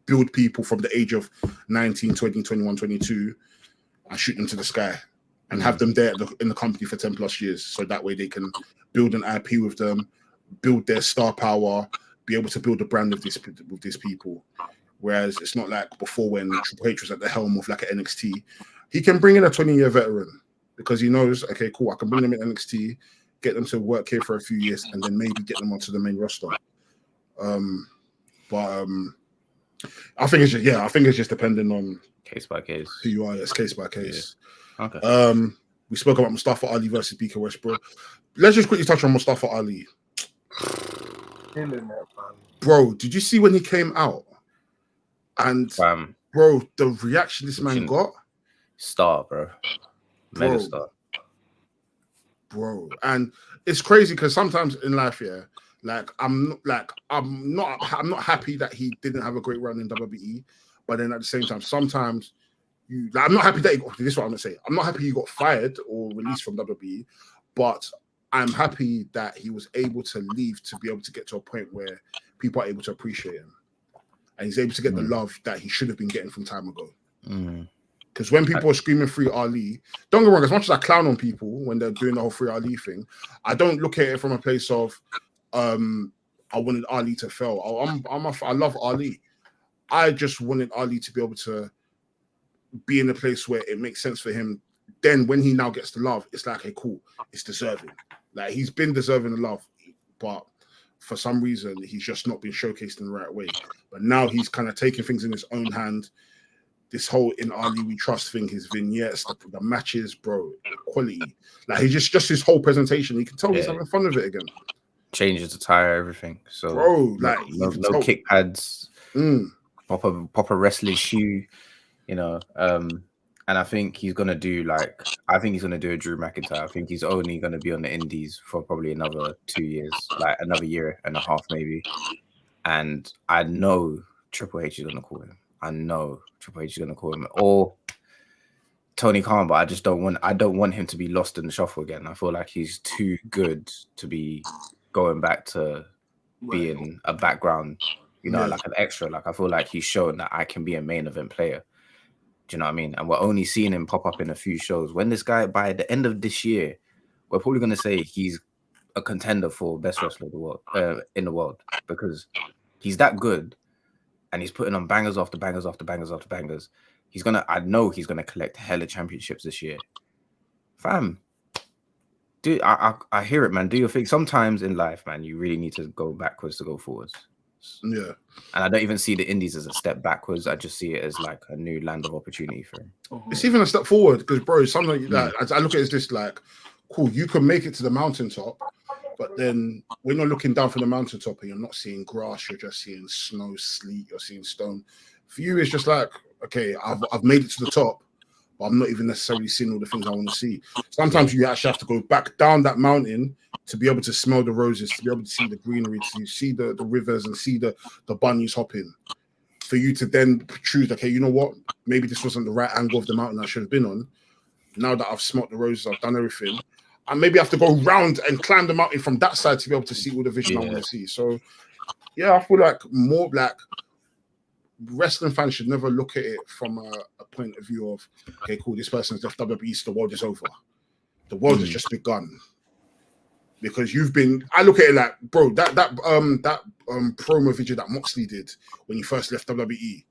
build people from the age of 19, 20, 21, 22 and shoot them to the sky and have them there in the company for 10 plus years. So that way they can build an IP with them, build their star power, be able to build a brand with these people. Whereas it's not like before when Triple H was at the helm of like an NXT. He can bring in a 20-year veteran because he knows, okay, cool, I can bring them in NXT, get them to work here for a few years, and then maybe get them onto the main roster. I think it's just depending on case by case who you are. It's case by case. Yeah. Okay. We spoke about Mustafa Ali versus BK Westbrook. Let's just quickly touch on Mustafa Ali. Bro, did you see when he came out? And bro, the reaction this man got, star, bro, mega star, bro. And it's crazy because sometimes in life, yeah, like I'm not happy that he didn't have a great run in WWE, but then at the same time, sometimes I'm not happy that this is what I'm gonna say. I'm not happy he got fired or released from WWE, but I'm happy that he was able to leave to be able to get to a point where people are able to appreciate him. And he's able to get the love that he should have been getting from time ago. Because when people are screaming Free Ali, don't get me wrong, as much as I clown on people when they're doing the whole Free Ali thing, I don't look at it from a place of I wanted Ali to fail. I love Ali. I just wanted Ali to be able to be in a place where it makes sense for him. Then when he now gets the love, it's like, hey, cool, it's deserving. Like, he's been deserving the love, but for some reason, he's just not been showcased in the right way. But now he's kind of taking things in his own hand. This whole In Ali We Trust thing, his vignettes, the matches, bro, quality. Like, he's just his whole presentation. You can tell he's having fun with it again. Changes the tire, everything. So, bro, like, no kick pads, proper wrestling shoe, you know. And I think he's gonna do a Drew McIntyre. I think he's only gonna be on the Indies for probably another 2 years, like another year and a half maybe. And I know Triple H is gonna call him. I know Triple H is gonna call him, or Tony Khan, but I don't want him to be lost in the shuffle again. I feel like he's too good to be going back to being a background, you know, like an extra. Like, I feel like he's shown that I can be a main event player. Do you know what I mean? And we're only seeing him pop up in a few shows. When this guy, by the end of this year, we're probably going to say he's a contender for best wrestler of the world, in the world, because he's that good, and he's putting on bangers after bangers after bangers after bangers. I know he's gonna collect hella championships this year, fam. Dude, I hear it, man. Do your thing. Sometimes in life, man, you really need to go backwards to go forwards. Yeah. And I don't even see the Indies as a step backwards. I just see it as like a new land of opportunity for him. It's even a step forward because, bro, something like I look at it as this, like, cool, you can make it to the mountaintop, but then when you're looking down from the mountaintop and you're not seeing grass, you're just seeing snow, sleet, you're seeing stone. For you, it's just like, okay, I've made it to the top, but I'm not even necessarily seeing all the things I want to see. Sometimes you actually have to go back down that mountain to be able to smell the roses, to be able to see the greenery, to see the rivers and see the bunnies hopping. For you to then choose, okay, you know what? Maybe this wasn't the right angle of the mountain I should have been on. Now that I've smelt the roses, I've done everything. And maybe I have to go round and climb the mountain from that side to be able to see all the vision I want to see. So, yeah, I feel like more like wrestling fans should never look at it from a point of view of, okay, cool, this person's left WWE, so the world is over. The world has just begun. Because I look at it like, bro, that promo video that Moxley did when he first left WWE,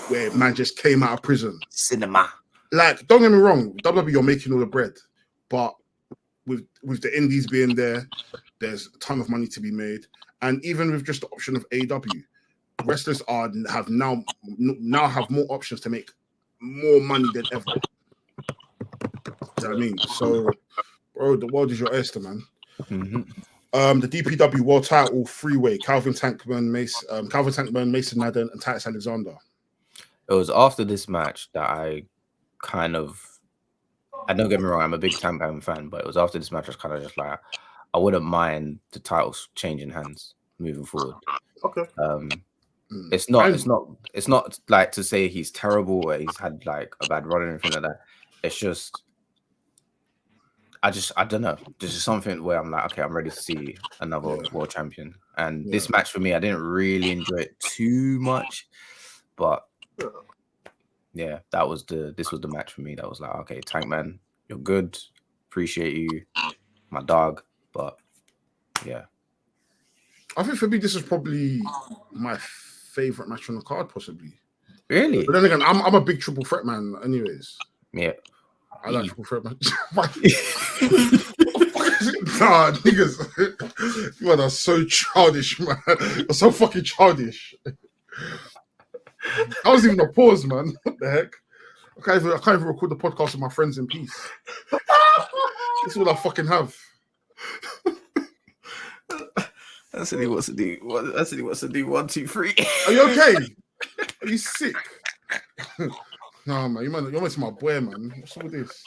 where man just came out of prison. Cinema. Like, don't get me wrong, WWE, you're making all the bread, but with the indies being there, there's a ton of money to be made, and even with just the option of AEW, wrestlers have now have more options to make more money than ever. You know what I mean? So, bro, the world is your oyster, man. Mm-hmm. The DPW World Title Freeway: Calvin Tankman, Mason Madden, and Titus Alexander. It was after this match that I don't get me wrong, I'm a big Tankman fan, but it was after this match I was kind of just like, I wouldn't mind the titles changing hands moving forward. Okay. It's not like to say he's terrible or he's had like a bad run or anything like that. It's just I don't know. There's just something where I'm like, okay, I'm ready to see another world champion. And this match for me, I didn't really enjoy it too much, but yeah, this was the match for me. That was like, okay, Tankman, you're good. Appreciate you, my dog. But yeah, I think for me, this is probably my favorite match on the card, possibly. Really? But then again, I'm a big triple threat man, anyways. Yeah. I like triple threat matches. Nah, niggas, you are so childish, man. You're so fucking childish. I was even a pause, man. What the heck? I can't even record the podcast with my friends in peace. That's all I fucking have. That's what he wants to do. That's what he wants to do. 1, 2, 3. Are you okay? Are you sick? Nah, man, you're messing my boy, man. What's all this?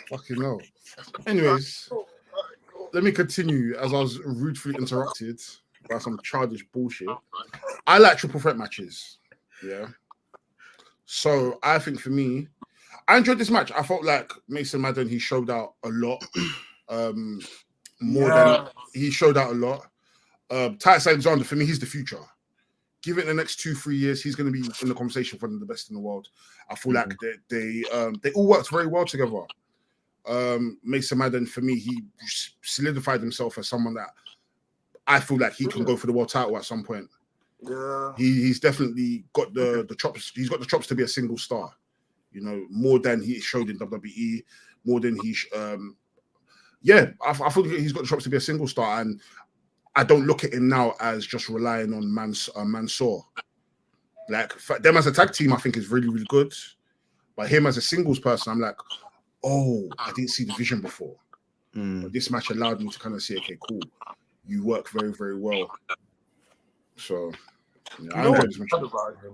Fucking hell. Anyways, let me continue as I was rudely interrupted by some childish bullshit. I like triple threat matches. Yeah. So I think for me, I enjoyed this match. I felt like Mason Madden, he showed out a lot. He showed out a lot. Titus Alexander, for me, he's the future. give it the next 2-3 years, he's going to be in the conversation for one of the best in the world. I feel like they all worked very well together. Mason Madden, for me, he solidified himself as someone that I feel like he can go for the world title at some point. Yeah, he's definitely got the chops. He's got the chops to be a single star. You know, more than he showed in WWE, more than he. I feel like he's got the chops to be a single star, and I don't look at him now as just relying on Mansoor. Like them as a tag team, I think is really, really good. But him as a singles person, I'm like, oh, I didn't see the vision before. But this match allowed me to kind of see, okay, cool, you work very, very well. So, yeah, I enjoyed this match. About him,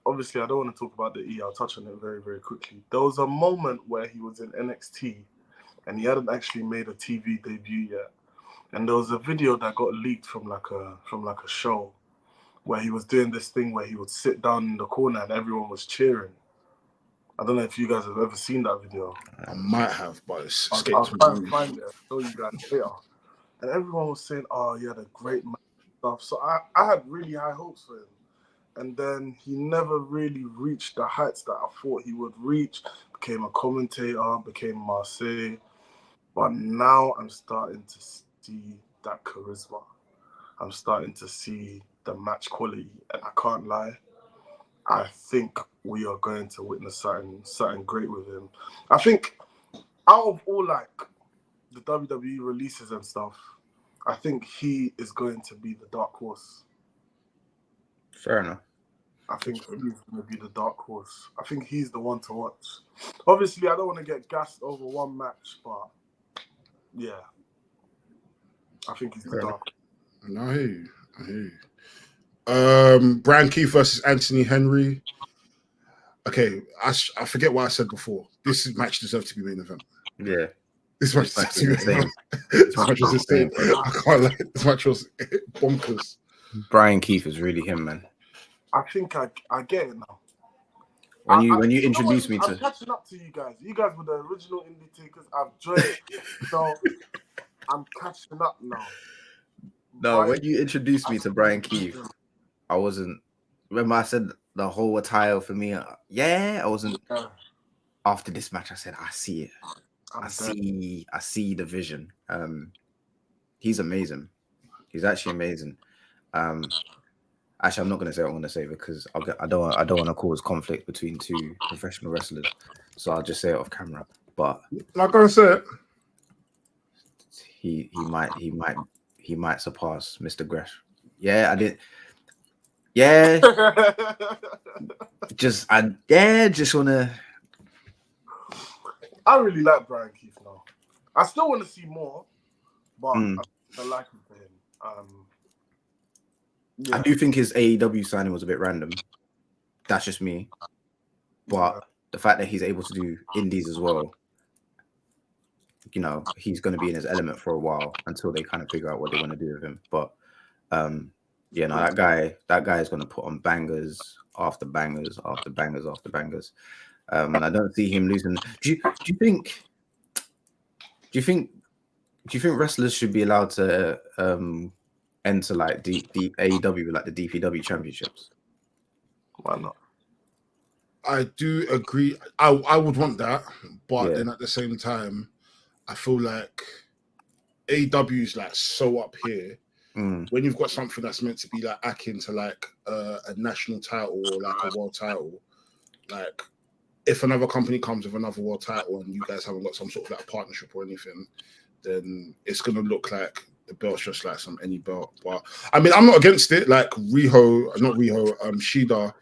obviously, I don't want to talk about the E. I'll touch on it very, very quickly. There was a moment where he was in NXT, and he hadn't actually made a TV debut yet. And there was a video that got leaked from like a show where he was doing this thing where he would sit down in the corner and everyone was cheering. I don't know if you guys have ever seen that video. I might have, but it's escaped I'll try and me. find it. I'll show you guys later. And everyone was saying, "Oh, he had a great match and stuff." So I had really high hopes for him. And then he never really reached the heights that I thought he would reach. Became a commentator, became Marseille. But now I'm starting to see that charisma. I'm starting to see the match quality. And I can't lie, I think we are going to witness something great with him. I think out of all like the WWE releases and stuff, I think he is going to be the dark horse. Fair enough. I think he's going to be the dark horse. I think he's the one to watch. Obviously, I don't want to get gassed over one match, but yeah, I think he's the dark horse. No, I hear you. Brian Keith versus Anthony Henry. Okay, I forget what I said before. This match deserved to be main event. Yeah. This match deserved to be main event. This match was insane. I can't lie. This match was bonkers. Brian Keith is really him, man. I think I get it now. When you introduced me to... I'm catching up to you guys. You guys were the original Indy Takers. I've joined it. So I'm catching up now. No, when you introduced me to Brian Keith, I wasn't... Remember I said the whole attire for me? I wasn't... After this match, I said, I see it. I see the vision. He's amazing. He's actually amazing. Actually, I'm not going to say what I'm going to say because I don't want to cause conflict between two professional wrestlers. So I'll just say it off camera. But not going to say it. He might surpass Mr. Gresh. Yeah, I did. Yeah. just want to. I really like Brian Keith now. I still want to see more, but I like him for him. Yeah. I do think his AEW signing was a bit random. That's just me. But the fact that he's able to do indies as well, you know, he's going to be in his element for a while until they kind of figure out what they want to do with him. But that guy is going to put on bangers after bangers after bangers after bangers. And I don't see him losing. Do you think wrestlers should be allowed to enter like the AEW, like the DPW championships? Why not? I do agree. I would want that, but then at the same time, I feel like AEW is like so up here. When you've got something that's meant to be like akin to like a national title or like a world title, like if another company comes with another world title and you guys haven't got some sort of like partnership or anything, then it's gonna look like the belt's just like any belt. But I mean, I'm not against it. Like Shida,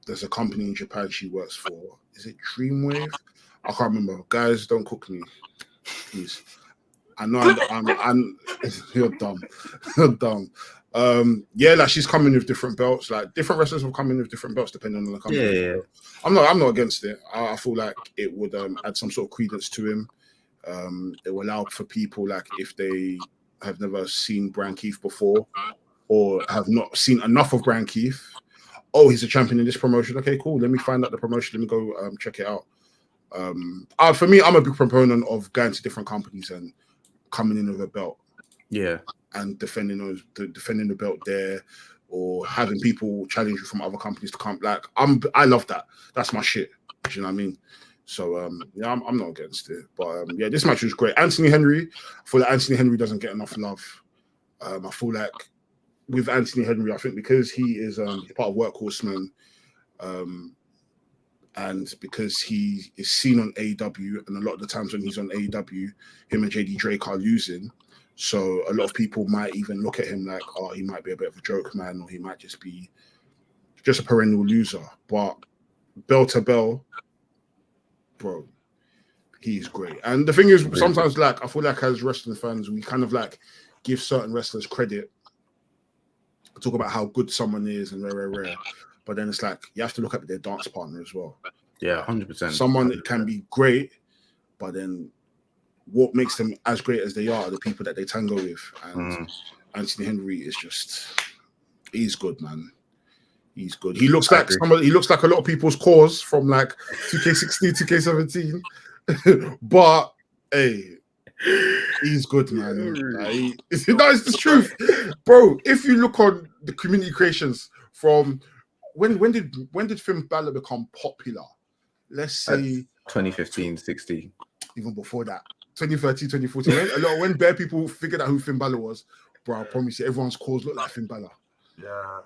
there's a company in Japan she works for. Is it Dreamwave? I can't remember. Guys, don't cook me, please. I know I'm you're dumb. You're dumb. Like she's coming with different belts. Like different wrestlers will come in with different belts depending on the company. Yeah. I'm not against it. I feel like it would add some sort of credence to him. It will allow for people like if they have never seen Brian Keith before or have not seen enough of Brian Keith. Oh, he's a champion in this promotion. Okay, cool. Let me find out the promotion. Let me go check it out. For me, I'm a big proponent of going to different companies and coming in with a belt. Yeah. And defending the belt there, or having people challenge you from other companies to come. Like I love that. That's my shit. Do you know what I mean? So yeah, I'm not against it. But yeah, this match was great. Anthony Henry, I feel like Anthony Henry doesn't get enough love. I feel like with Anthony Henry, I think because he is he's part of Workhorsemen, and because he is seen on AEW, and a lot of the times when he's on AEW, him and JD Drake are losing. So a lot of people might even look at him like, oh, he might be a bit of a joke man, or he might just be just a perennial loser. But bell to bell, bro, he's great. And the thing is, sometimes like I feel like as wrestling fans, we kind of like give certain wrestlers credit, talk about how good someone is and rare. But then it's like you have to look at their dance partner as well. Yeah, 100%. Someone that can be great, but then what makes them as great as they are the people that they tango with. And Anthony Henry is he's good, man. He's good. He looks like somebody. He looks like a lot of people's cause from like 2K16, 2K17. But hey, he's good, man. No, it's the truth, bro. If you look on the community creations from when did Finn Balor become popular? Let's say 2015, 16. Even before that, 2013, 2014. When bare people figured out who Finn Balor was, bro, I promise you, everyone's cause looked like Finn Balor. Yeah.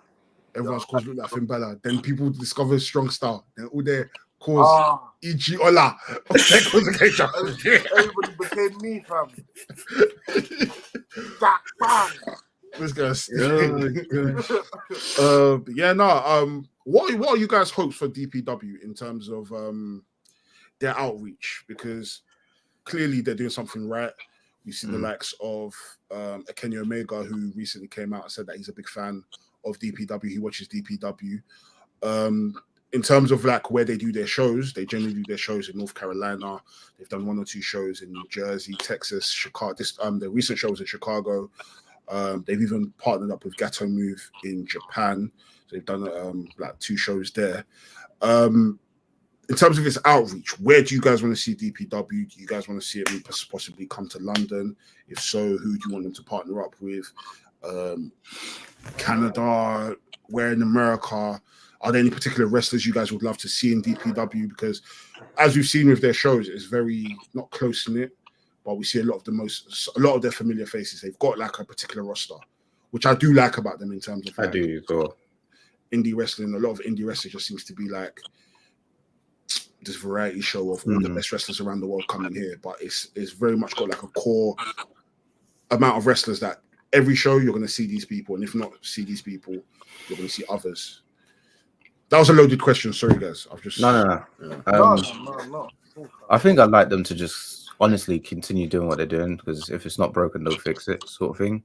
Everyone's cause looked like Finn Balor. Then people discovered Strong Style. Then all their cause, e.g. Ola. Everybody became me, fam. This guy's what are you guys' hopes for DPW in terms of their outreach? Because clearly they're doing something right. We see the likes of Kenny Omega, who recently came out and said that he's a big fan of DPW. He watches DPW. In terms of like where they do their shows, they generally do their shows in North Carolina. They've done 1 or 2 shows in New Jersey, Texas, Chicago. The recent show was in Chicago. They've even partnered up with Gato Move in Japan. So they've done like 2 shows there. In terms of its outreach, where do you guys want to see DPW? Do you guys want to see it possibly come to London? If so, who do you want them to partner up with? Canada, where in America? Are there any particular wrestlers you guys would love to see in DPW? Because as we've seen with their shows, it's very not close-knit, but we see a lot of their familiar faces. They've got like a particular roster, which I do like about them in terms of like, I do as well. Indie wrestling. A lot of indie wrestling just seems to be like this variety show of all the best wrestlers around the world coming here, but it's very much got like a core amount of wrestlers that every show you're going to see these people, and if not see these people, you're going to see others. That was a loaded question. Sorry, guys. I've just no. I think I'd like them to just honestly continue doing what they're doing, because if it's not broken, don't fix it, sort of thing.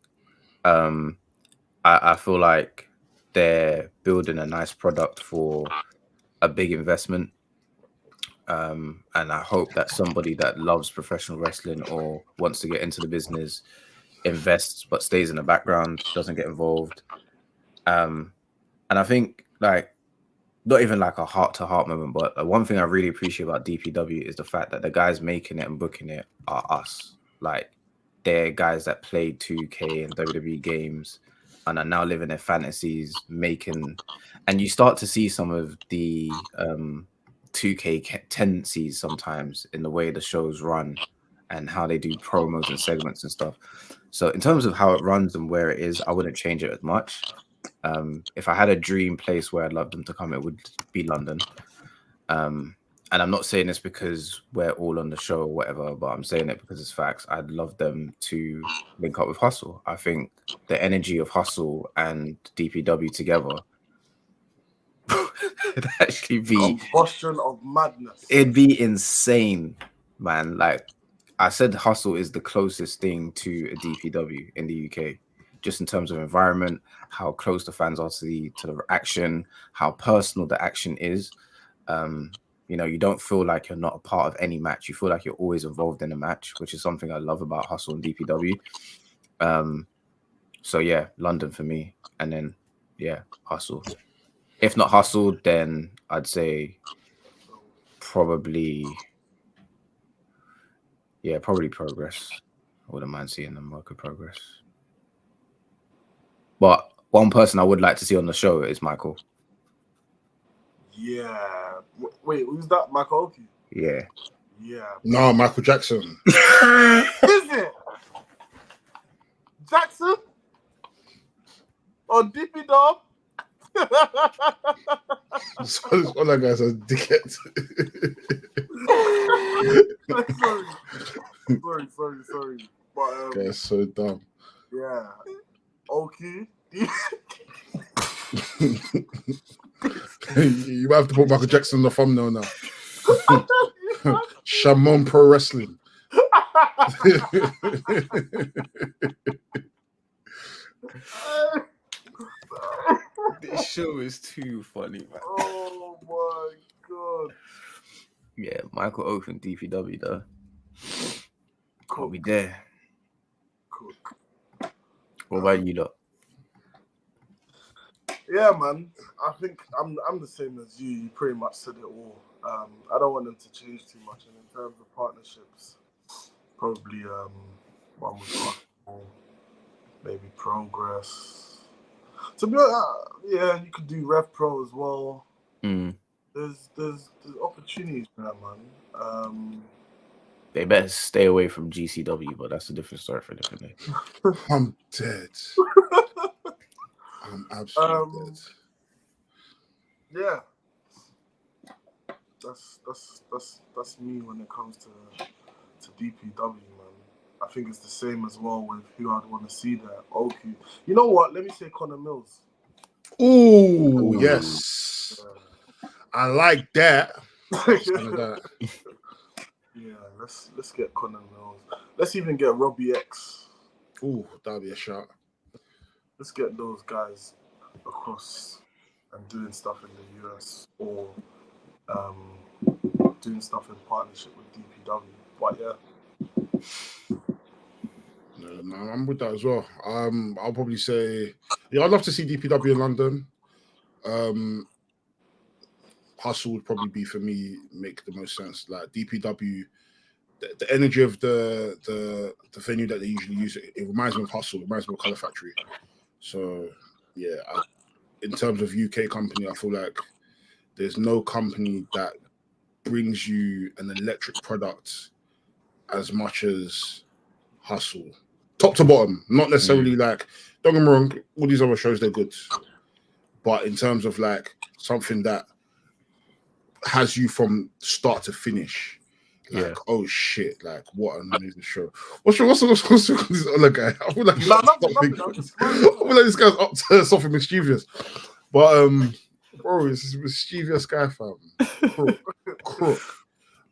I feel like they're building a nice product for a big investment. And I hope that somebody that loves professional wrestling or wants to get into the business invests but stays in the background, doesn't get involved. And I think like not even like a heart-to-heart moment, but one thing I really appreciate about DPW is the fact that the guys making it and booking it are us. Like they're guys that played 2K and WWE games and are now living their fantasies, and you start to see some of the 2K tendencies sometimes in the way the shows run and how they do promos and segments and stuff. So in terms of how it runs and where it is, I wouldn't change it as much. If I had a dream place where I'd love them to come, it would be London. And I'm not saying this because we're all on the show or whatever, but I'm saying it because it's facts. I'd love them to link up with Hustle. I think the energy of Hustle and DPW together it'd actually be combustion of madness. It'd be insane, man. Like I said, Hustle is the closest thing to a DPW in the UK, just in terms of environment, how close the fans are to the action, how personal the action is. You know, you don't feel like you're not a part of any match. You feel like you're always involved in a match, which is something I love about Hustle and DPW. So yeah, London for me, and then yeah, Hustle. If not Hustle, then I'd say probably Progress. I wouldn't mind seeing them work with Progress. But one person I would like to see on the show is Michael. Yeah. Wait, who's that? Michael Oki? Yeah. Yeah. No, Michael Jackson. Is it? Jackson? Or DP Dog? So all that guy's a dickhead. sorry. But Guy's so dumb. yeah. Oki. You might have to put Michael Jackson in the thumbnail now. Shamon Pro Wrestling. This show is too funny, man. Oh my god. Yeah, Michael Oath and DPW though. Cool. I'll be there. Cool. What about you lot? Yeah, man. I think I'm the same as you. You pretty much said it all. I don't want them to change too much. And in terms of partnerships, probably one with Arsenal, maybe Progress. To be honest, yeah, you could do Rev Pro as well. There's opportunities there, man. They better stay away from GCW, but that's a different story for a different day. I'm dead. I'm absolutely dead. Yeah. That's me when it comes to DPW, man. I think it's the same as well with who I'd want to see there. Okay. You know what? Let me say Connor Mills. Ooh, yes. Yeah. I like that. Yeah, let's get Connor Mills. Let's even get Robbie X. Ooh, that'd be a shot. Let's get those guys across and doing stuff in the US or doing stuff in partnership with DPW. But yeah. No, I'm with that as well. I'll probably say, yeah, I'd love to see DPW in London. Hustle would probably be for me make the most sense. Like DPW, the energy of the venue that they usually use, it reminds me of Hustle. It reminds me of Colour Factory. So yeah, in terms of UK company, I feel like there's no company that brings you an electric product as much as Hustle, top to bottom. Not necessarily like, don't get me wrong, all these other shows they're good, but in terms of like something that has you from start to finish, like oh shit, like what an amazing show. What's this other guy? I feel like he's up to something. I feel like this guy's up to something mischievous, but bro, it's a mischievous guy, fam. Crook.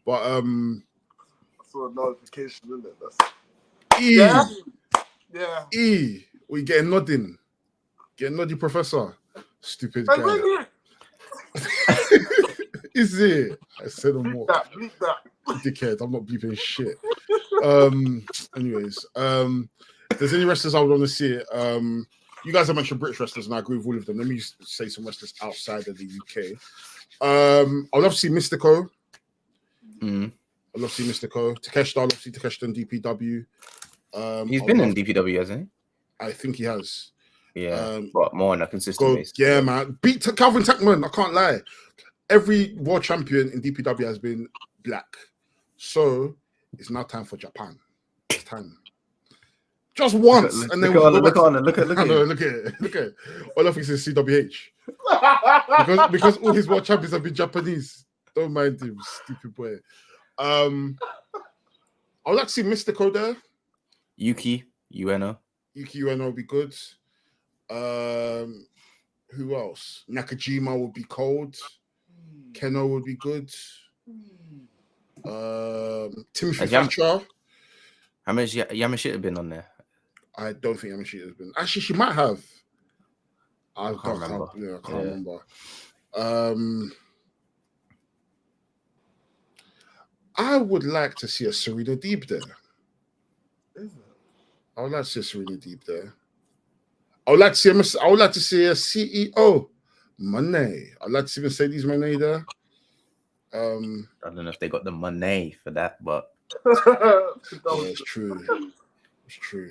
But I saw a notification, isn't it? That's yeah. We getting nodding. Getting noddy, Professor. Stupid guy. Is it? I said no more. Bleep that. Dickhead, I'm not bleeping shit. Anyways, if there's any wrestlers I would want to see it, you guys have mentioned British wrestlers, and I agree with all of them. Let me just say some wrestlers outside of the UK. I'd love to see Mystico. I'd love to see Mystico. Takeshita, I'd love to see Takeshita in DPW. He's been in DPW, hasn't he? I think he has. Yeah, but more on a consistent basis. Yeah, man. Beat Calvin Tackman, I can't lie. Every world champion in DPW has been black. So it's now time for Japan. It's time. Just once. Look at it. All of it is CWH. because all his world champions have been Japanese. Don't mind him, stupid boy. I would like to see Mystico there. Yuki Ueno would be good. Who else? Nakajima would be cold. Keno would be good. Timothy Thatcher. How much Yamashita been on there? I don't think Yamashita has been. Actually, she might have. I can't remember. I can't remember. I would like to see a Serena Deeb there. Is it? I would like to see a Serena Deeb there. I would like to see a CEO. Money. I'd like to see Mercedes Money there. I don't know if they got the money for that, but yeah, it's true. It's true.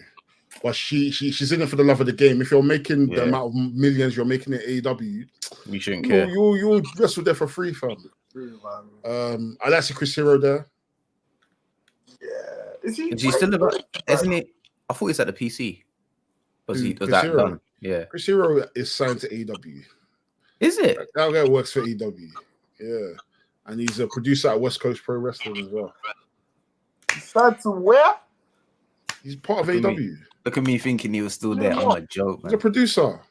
But she's in it for the love of the game. If you're making the amount of millions you're making at AEW, you shouldn't care. You'll wrestle there for free, fam. I like to see Chris Hero there. Yeah, is he still about? Isn't he? I thought he's at the PC. Was that done? Yeah. Chris Hero is signed to AEW. Is it? That guy works for AEW. Yeah, and he's a producer at West Coast Pro Wrestling as well. Signed to where? He's part of AEW. Look at me thinking he was still there. I'm a joke, man. He's a producer.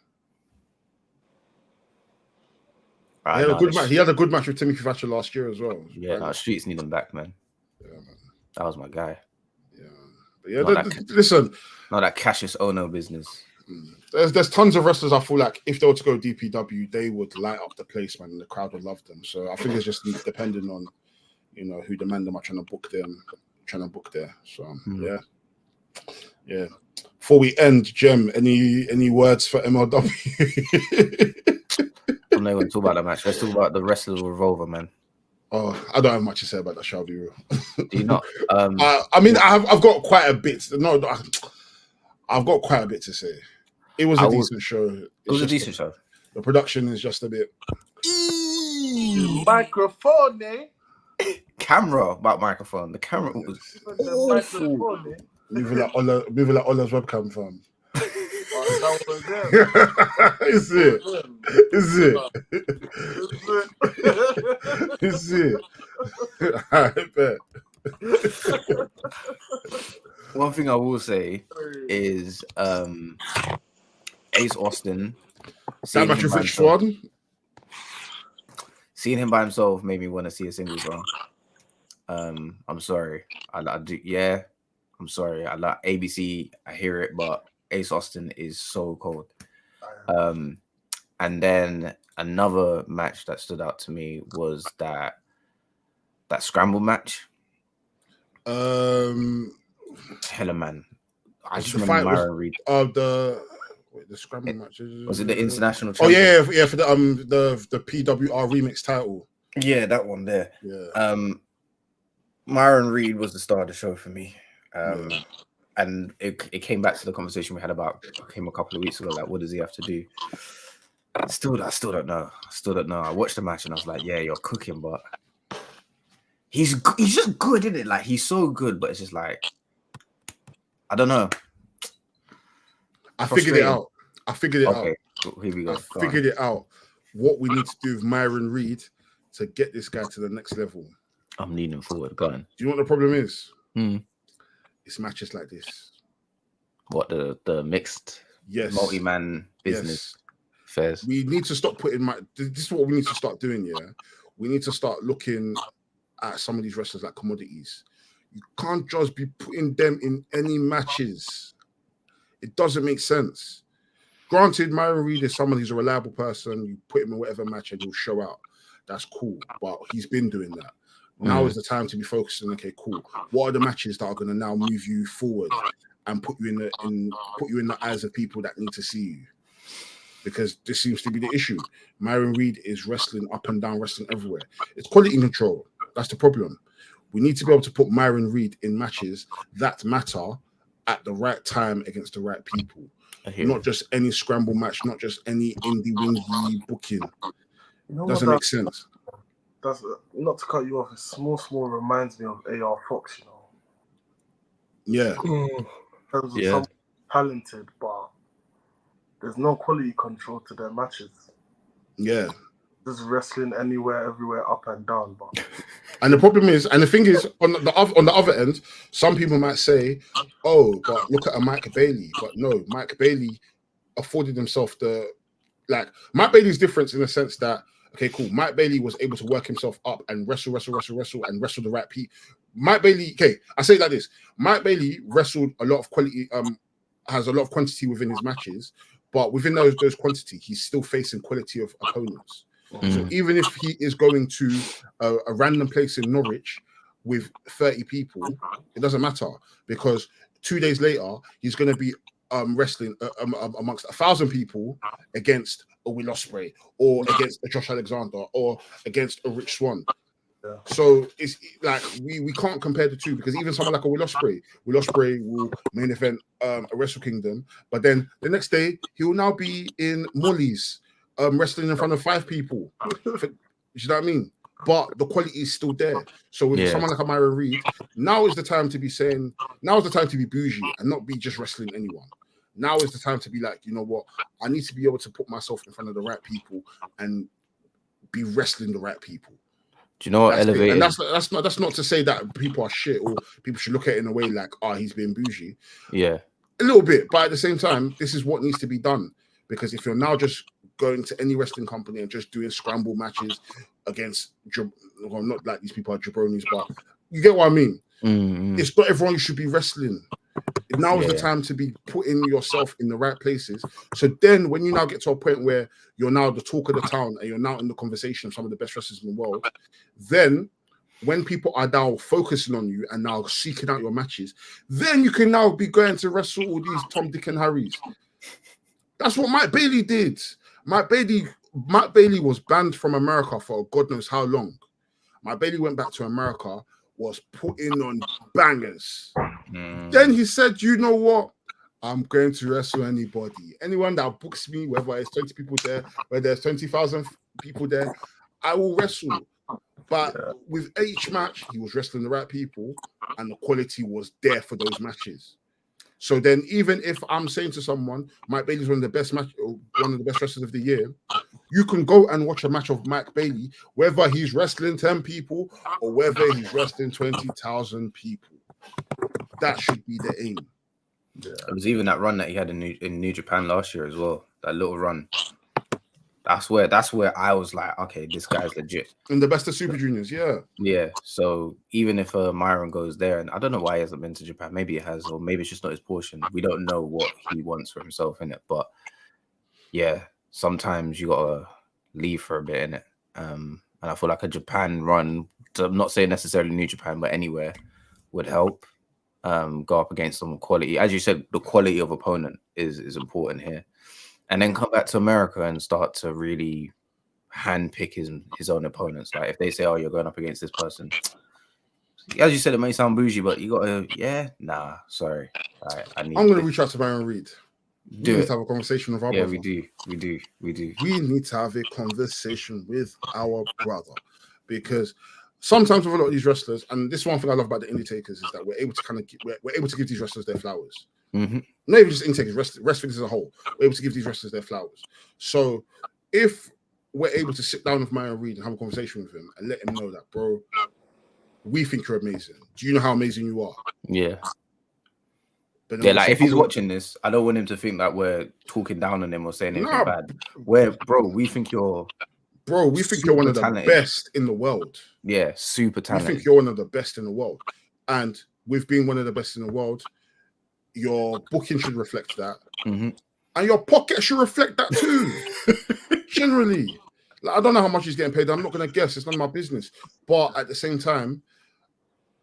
He had a good match. He had a good match with Timothy Thatcher last year as well. Yeah, Streets need him back, man. Yeah, man. That was my guy. Yeah, but listen. Not that Cassius Ono business. There's tons of wrestlers I feel like if they were to go DPW, they would light up the place, man, and the crowd would love them. So I think it's just depending on, who the man them are trying to book there. So yeah. Before we end, Jem, any words for MLW? I'm not going to talk about that match. Let's talk about the Wrestlers Revolver, man. Oh, I don't have much to say about that, shall be real. Do you not? I mean, I've got quite a bit. No, I've got quite a bit to say. It was a decent show. It was a decent show. The production is just a bit. Microphone, eh? Camera about microphone. The camera was awful. Moving like Ola's webcam, fam. Is it? I bet. One thing I will say is Ace Austin. That match with Rich Swan. Seeing him by himself made me want to see a singles run. I'm sorry. I'm sorry. I like ABC. I hear it, but Ace Austin is so cold. And then another match that stood out to me was that scramble match. Hella man. I just remember Myron Reed. The scramble match. Was it the international champion? Oh yeah, for the PWR remix title. Yeah, that one there. Yeah. Myron Reed was the star of the show for me. And it came back to the conversation we had about him a couple of weeks ago. Like, what does he have to do? I still don't know. I watched the match and I was like, yeah, you're cooking, but he's just good, isn't it? Like, he's so good, but it's just like, I don't know. I figured it out. Okay, here we go. I figured it out. What we need to do with Myron Reed to get this guy to the next level. I'm leaning forward. Go on. Do you know what the problem is? It's matches like this. What, the mixed multi-man business fairs? We need to stop putting this is what we need to start doing, yeah? We need to start looking at some of these wrestlers like commodities. You can't just be putting them in any matches. It doesn't make sense. Granted, Myron Reed is someone who's a reliable person. You put him in whatever match and he'll show out. That's cool. But he's been doing that. Now is the time to be focusing. Okay, cool. What are the matches that are going to now move you forward and put you in the eyes of people that need to see you? Because this seems to be the issue. Myron Reed is wrestling up and down, wrestling everywhere. It's quality control. That's the problem. We need to be able to put Myron Reed in matches that matter at the right time against the right people. Not just any scramble match, not just any indie wingy booking. Doesn't make sense. That's not to cut you off. It's small reminds me of AR Fox, Yeah. Some talented, but there's no quality control to their matches. Yeah. Just wrestling anywhere, everywhere, up and down. But and the problem is, and the thing is, on the other end, some people might say, "Oh, but look at a Mike Bailey." But no, Mike Bailey afforded himself Mike Bailey's difference in the sense that. Okay, cool. Mike Bailey was able to work himself up and wrestle and wrestle the right people. Mike Bailey, I say it like this. Mike Bailey wrestled a lot of quality, has a lot of quantity within his matches, but within those quantity, he's still facing quality of opponents. So even if he is going to a random place in Norwich with 30 people, it doesn't matter because 2 days later, he's going to be wrestling amongst 1,000 people against a Will Ospreay or against a Josh Alexander or against a Rich Swan. So it's like we can't compare the two, because even someone like a Will Ospreay will main event a Wrestle Kingdom, but then the next day he will now be in Molly's wrestling in front of 5 people. You know what I mean? But the quality is still there. So with someone like a Myron Reed, now is the time to be bougie and not be just wrestling anyone. Now is the time to be like, you know what? I need to be able to put myself in front of the right people and be wrestling the right people. Do you know what elevated? And that's not to say that people are shit or people should look at it in a way like, he's being bougie. Yeah, a little bit, but at the same time, this is what needs to be done. Because if you're now just going to any wrestling company and just doing scramble matches against, well, not like these people are jabronis, but you get what I mean. Mm-hmm. It's not everyone you should be wrestling. Now is the time to be putting yourself in the right places. So then when you now get to a point where you're now the talk of the town and you're now in the conversation of some of the best wrestlers in the world, then when people are now focusing on you and now seeking out your matches, then you can now be going to wrestle all these Tom, Dick, and Harrys. That's what Mike Bailey did. Mike Bailey was banned from America for God knows how long. Mike Bailey went back to America, was putting on bangers. Then he said, you know what? I'm going to wrestle anybody. Anyone that books me, whether it's 20 people there, whether there's 20,000 people there, I will wrestle. But with each match, he was wrestling the right people and the quality was there for those matches. So then even if I'm saying to someone, Mike Bailey's one of the best wrestlers of the year, you can go and watch a match of Mike Bailey, whether he's wrestling 10 people or whether he's wrestling 20,000 people. That should be the aim. Yeah. It was even that run that he had in New Japan last year as well. That little run. That's where I was like, okay, this guy's legit. In the best of Super Juniors, yeah. Yeah. So even if Myron goes there, and I don't know why he hasn't been to Japan. Maybe it has, or maybe it's just not his portion. We don't know what he wants for himself in it. But yeah, sometimes you gotta leave for a bit in it. And I feel like a Japan run, I'm not saying necessarily New Japan, but anywhere would help. Go up against some quality. As you said, the quality of opponent is important here. And then come back to America and start to really handpick his own opponents. Like if they say, oh, you're going up against this person. As you said, it may sound bougie, but you got to, sorry. I'm going to reach out to Myron Reed. We need to have a conversation with our brother. We do. We need to have a conversation with our brother. Because sometimes with a lot of these wrestlers, and this is one thing I love about the Indy Takers, is that we're able to give these wrestlers their flowers. Mm-hmm. Not even just Indy Takers, wrestling as a whole. We're able to give these wrestlers their flowers. So if we're able to sit down with Myron Reed and have a conversation with him and let him know that, bro, we think you're amazing. Do you know how amazing you are? Yeah. But like if he's watching this, I don't want him to think that we're talking down on him or saying anything bad. We think you're we think you're one of the best in the world. Yeah, super talented. We think you're one of the best in the world. And with being one of the best in the world, your booking should reflect that. Mm-hmm. And your pocket should reflect that too. Generally. Like, I don't know how much he's getting paid. I'm not going to guess. It's none of my business. But at the same time,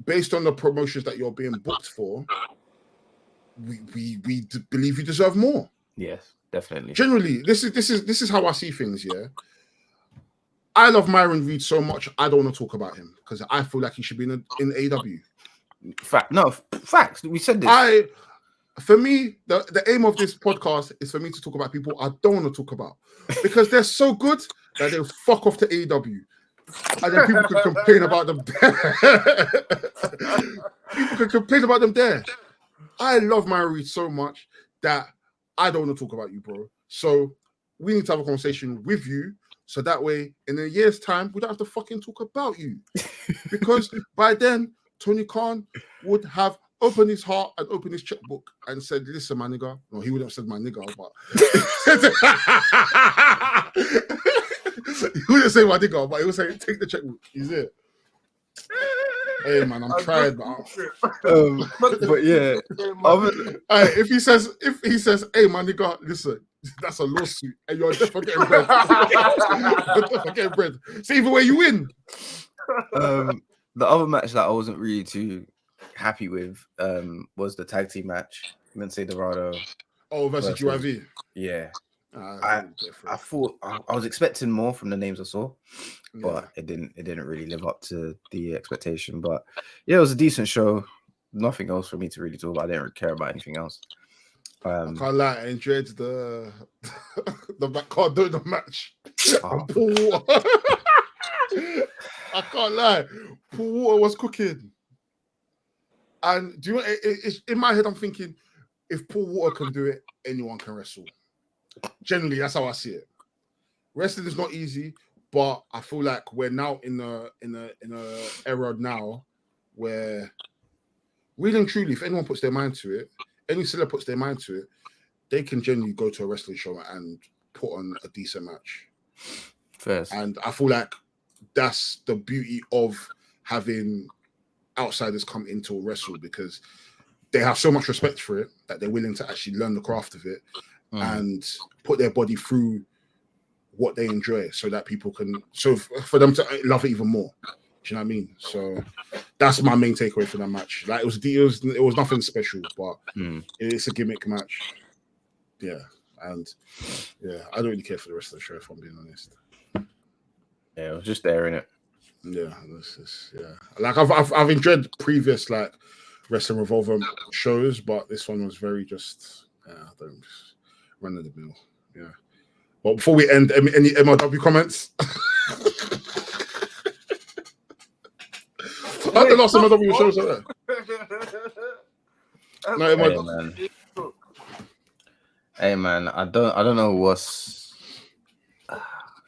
based on the promotions that you're being booked for, we believe you deserve more. Yes, definitely. Generally, this is how I see things, yeah. I love Myron Reed so much, I don't want to talk about him because I feel like he should be in AEW. Facts. We said this. For me, the aim of this podcast is for me to talk about people I don't want to talk about because they're so good that they'll fuck off to AEW. And then people can complain about them there. People can complain about them there. I love Myron Reed so much that I don't want to talk about you, bro. So we need to have a conversation with you so that way in a year's time, we don't have to fucking talk about you. Because by then, Tony Khan would have opened his heart and opened his checkbook and said, listen, my nigga. No, he wouldn't have said my nigga, but he wouldn't say my nigga, but he would say, take the checkbook. Is it? Hey man, I'm trying, but yeah. If he says, hey my nigga, listen, that's a lawsuit, and you're definitely getting bread. You're definitely getting bread. So either way, you win. The other match that I wasn't really too happy with was the tag team match. Lindsay Dorado. Oh, versus UIV. Yeah. I thought I was expecting more from the names I saw, but it didn't really live up to the expectation. But yeah, it was a decent show. Nothing else for me to really talk about. I didn't really care about anything else. I can't lie, I enjoyed the the match. Paul Walker. I can't lie, Paul Walker was cooking. And do you know, in my head, I'm thinking, if Paul Walker can do it, anyone can wrestle. Generally, that's how I see it. Wrestling is not easy, but I feel like we're now in a era now where, really and truly, if anyone puts their mind to it, any seller puts their mind to it, they can generally go to a wrestling show and put on a decent match. First. And I feel like that's the beauty of having outsiders come into a wrestle, because they have so much respect for it that they're willing to actually learn the craft of it and put their body through what they enjoy, so that people can, so for them to love it even more. Do you know what I mean? So that's my main takeaway for that match. Like, it was nothing special, but it's a gimmick match. Yeah, and yeah, I don't really care for the rest of the show, if I'm being honest. Yeah, it was just there, innit? Yeah, like I've enjoyed previous like Wrestling Revolver shows, but this one was very just run of the mill. Yeah. But before we end, any MLW comments? I the last MLW shows like that. No, Hey man, I don't know what's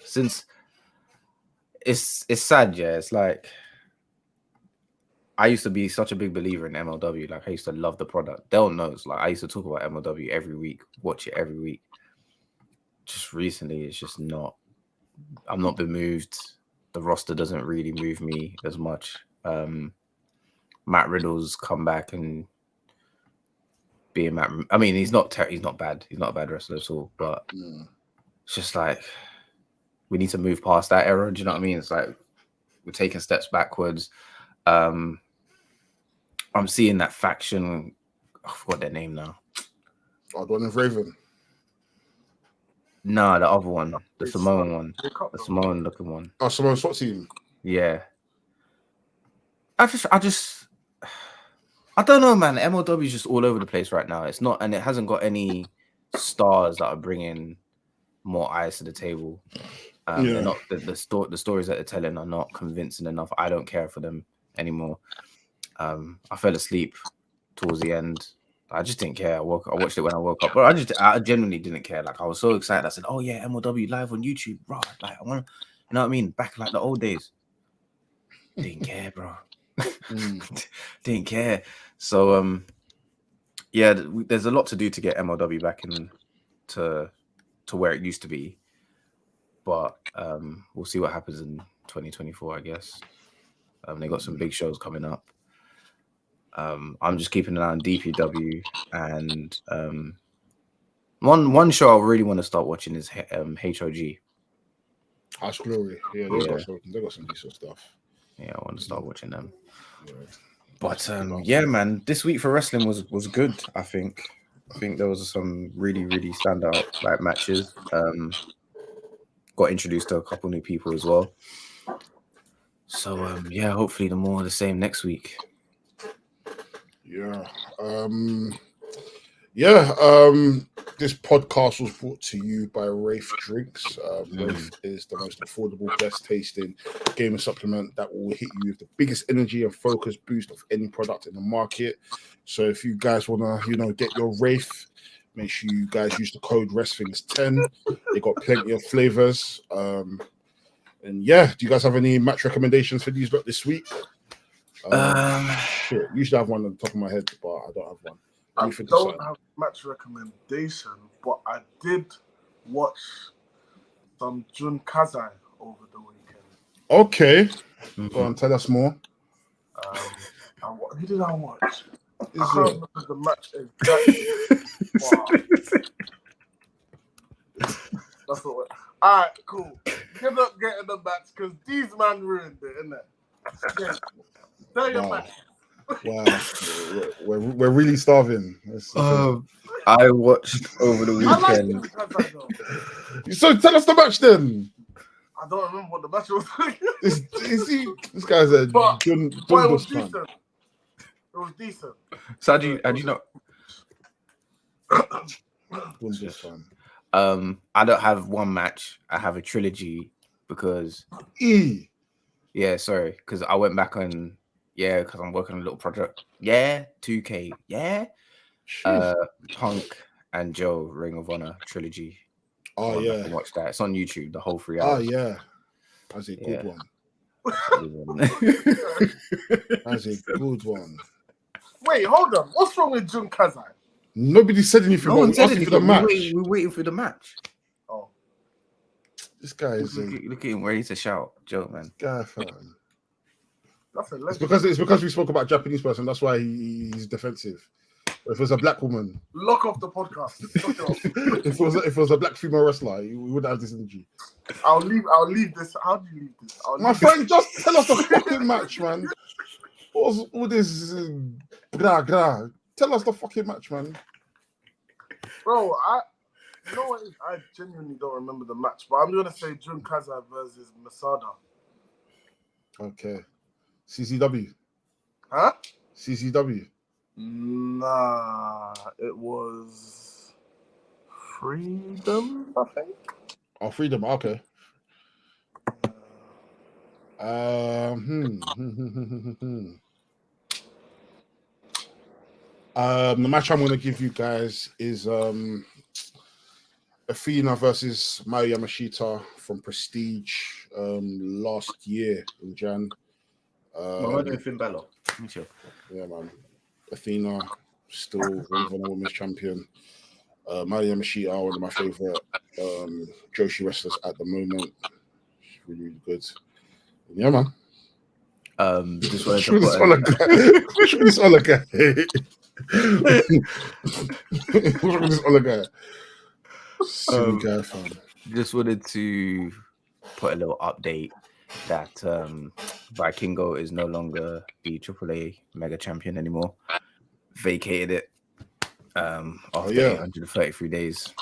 since it's sad, yeah. It's like I used to be such a big believer in MLW. Like, I used to love the product. Dell knows. Like, I used to talk about MLW every week, watch it every week. Just recently, it's just not. I'm not been moved. The roster doesn't really move me as much. Matt Riddle's come back and being Matt. I mean, he's not bad. He's not a bad wrestler at all. But it's just like we need to move past that era. Do you know what I mean? It's like we're taking steps backwards. I'm seeing that faction. I forgot their name now. Oh, the one with Raven. No, the other one, the Samoan one, the Samoan looking one. Oh, Samoan SWAT team. Yeah. I don't know, man. MLW is just all over the place right now. It's not, and it hasn't got any stars that are bringing more eyes to the table. They're not the stories that they're telling are not convincing enough. I don't care for them anymore. I fell asleep towards the end. I just didn't care. I watched it when I woke up, but I genuinely didn't care. Like, I was so excited. I said, "Oh yeah, MLW live on YouTube, bro!" Like, I want, you know what I mean? Back like the old days. Didn't care, bro. Didn't care. So yeah, there's a lot to do to get MLW back in to where it used to be. But we'll see what happens in 2024, I guess. They got some big shows coming up. I'm just keeping an eye on DPW, and one show I really want to start watching is HOG. House Glory. Yeah, they got some decent stuff. Yeah, I want to start watching them. Yeah. But yeah, man, this week for wrestling was good. I think there was some really standout like matches. Got introduced to a couple new people as well. So yeah, hopefully the more of the same next week. This podcast was brought to you by Rafe Drinks. Rafe is the most affordable, best tasting gaming supplement that will hit you with the biggest energy and focus boost of any product in the market. So if you guys want to, get your Rafe, make sure you guys use the code RESTTHINGS10. They got plenty of flavors. And yeah, do you guys have any match recommendations for these this week? Usually I have one on the top of my head, but I don't have one. I don't have match recommendation, but I did watch some Jun Kazai over the weekend. Okay. Go on, tell us more. Who did I watch? I can't remember the match exactly. That's all. All right, cool. Good up getting the match because these man ruined it, innit? Yeah. Tell your match. Wow, we're really starving. I watched over the I like weekend. June Kazai though. So tell us the match then. I don't remember what the match was. This guy's a But it was fan. decent. It was decent. So how do you know? Dundee fan. I don't have one match. I have a trilogy because because I went back on because I'm working on a little project. 2K. Punk and Joe Ring of Honor trilogy. Oh yeah, watch that. It's on YouTube. The whole 3 oh hours. yeah, that's a good one. That's a good one. Wait, hold on. What's wrong with Jun Kazai? Nobody said anything. No one said anything. For the match. We're waiting for the match. Oh, This guy is look at him ready to shout, Joe, man. Guy fan. that's a It's legend. because we spoke about Japanese person. That's why he's defensive. If it was a black woman, Lock off the podcast. Lock it off. if it was a black female wrestler, we wouldn't have this energy. I'll leave this. How do you leave this? My friend, just tell us the fucking match, man. What was all this? Gra. Tell us the fucking match, man. Bro, you know what? I genuinely don't remember the match, but I'm gonna say Jun Kazai versus Masada. Okay. CCW. Huh? CCW. Nah, it was Freedom, I think. Oh, Freedom. Okay. The match I'm going to give you guys is Athena versus Mayu Yamashita from Prestige last year in Jan. Finn Balor. Yeah, man. Athena still Ring of Honor Women's Champion. Mayu Yamashita, one of my favorite Joshi wrestlers at the moment. She's really, really good. Yeah, man. Just wanted to This Ola guy. What's wrong with this Ola guy? Silly guy, fam. Just wanted to put a little update that Vikingo is no longer the AAA Mega Champion anymore. Vacated it after 833 days,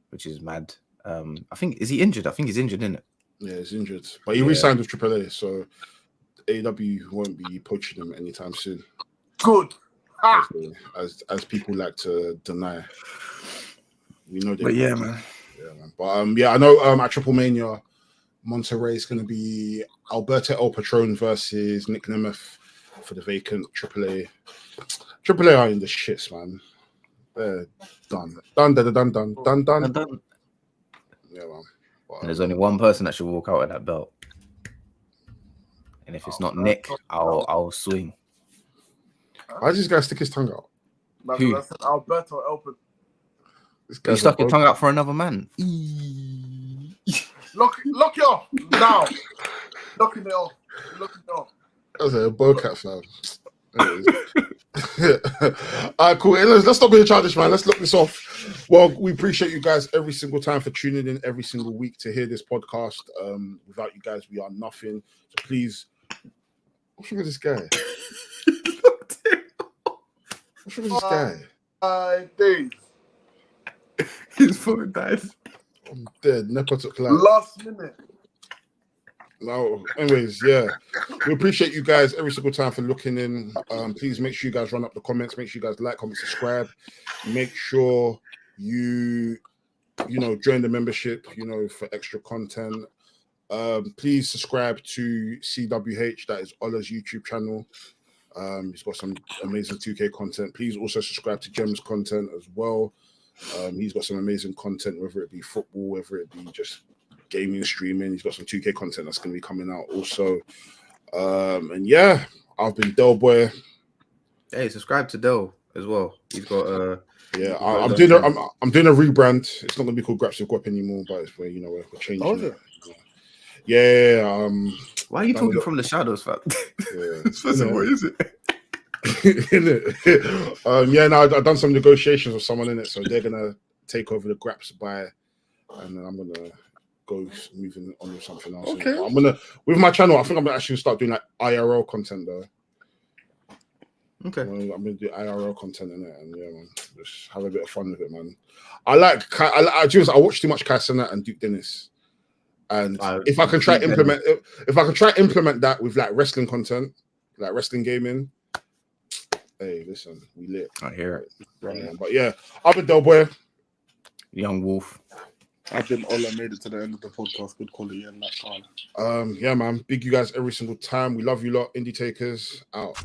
which is mad. I think is he injured? I think he's injured, isn't it? Yeah, he's injured, but he re-signed with AAA, so AEW won't be poaching him anytime soon. Good. As people like to deny. We know they. But yeah, man. Yeah, man. But I know at Triple Mania, Monterrey is going to be Alberto El Patron versus Nick Nemeth for the vacant AAA. AAA are in the shits, man. They're done. Done. Yeah, man. And there's only one person that should walk out of that belt, and if it's not Nick, I'll swing. Why does this guy stick his tongue out? Who? Alberto Elpin. He stuck his tongue out for another man. Lock it off now. Locking it off. That was a bowcat sound. All right, cool. Hey, let's stop being childish, man. Let's lock this off. Well, we appreciate you guys every single time for tuning in every single week to hear this podcast. Without you guys, we are nothing. So please, what's wrong with this guy? What's wrong with this guy? 5 days. His phone died. I'm dead. Nepo took life. Last minute. No, anyways, yeah. We appreciate you guys every single time for looking in. Please make sure you guys run up the comments. Make sure you guys like, comment, subscribe. Make sure you join the membership, for extra content. Please subscribe to CWH, that is Ola's YouTube channel. He's got some amazing 2K content. Please also subscribe to Jem's content as well. He's got some amazing content, whether it be football, whether it be just gaming, streaming. He's got some 2K content that's going to be coming out also. And yeah, I've been Delboy. Hey, subscribe to Del as well. He's got I'm doing a rebrand. It's not going to be called Graps with Guap anymore, but it's where we're changing. Oh, is it? Yeah. Why are you talking from the shadows, fam? Yeah. What is it? I've done some negotiations with someone in it, so they're gonna take over the Graps by, and then I'm gonna go moving on with something else. Okay. I'm gonna with my channel. I think I'm gonna actually start doing like IRL content though. Okay. I'm gonna do IRL content in it, and yeah, man, just have a bit of fun with it, man. I like I watch too much Kai Cenat and Duke Dennis, and if I can try implement that with like wrestling content, like wrestling gaming, hey, listen, we lit. I hear it. But yeah, I've been Delboy, Young Wolf. I've been Ola, made it to the end of the podcast. Good quality and that time. Yeah, man, big you guys every single time. We love you lot. Indy Takers out.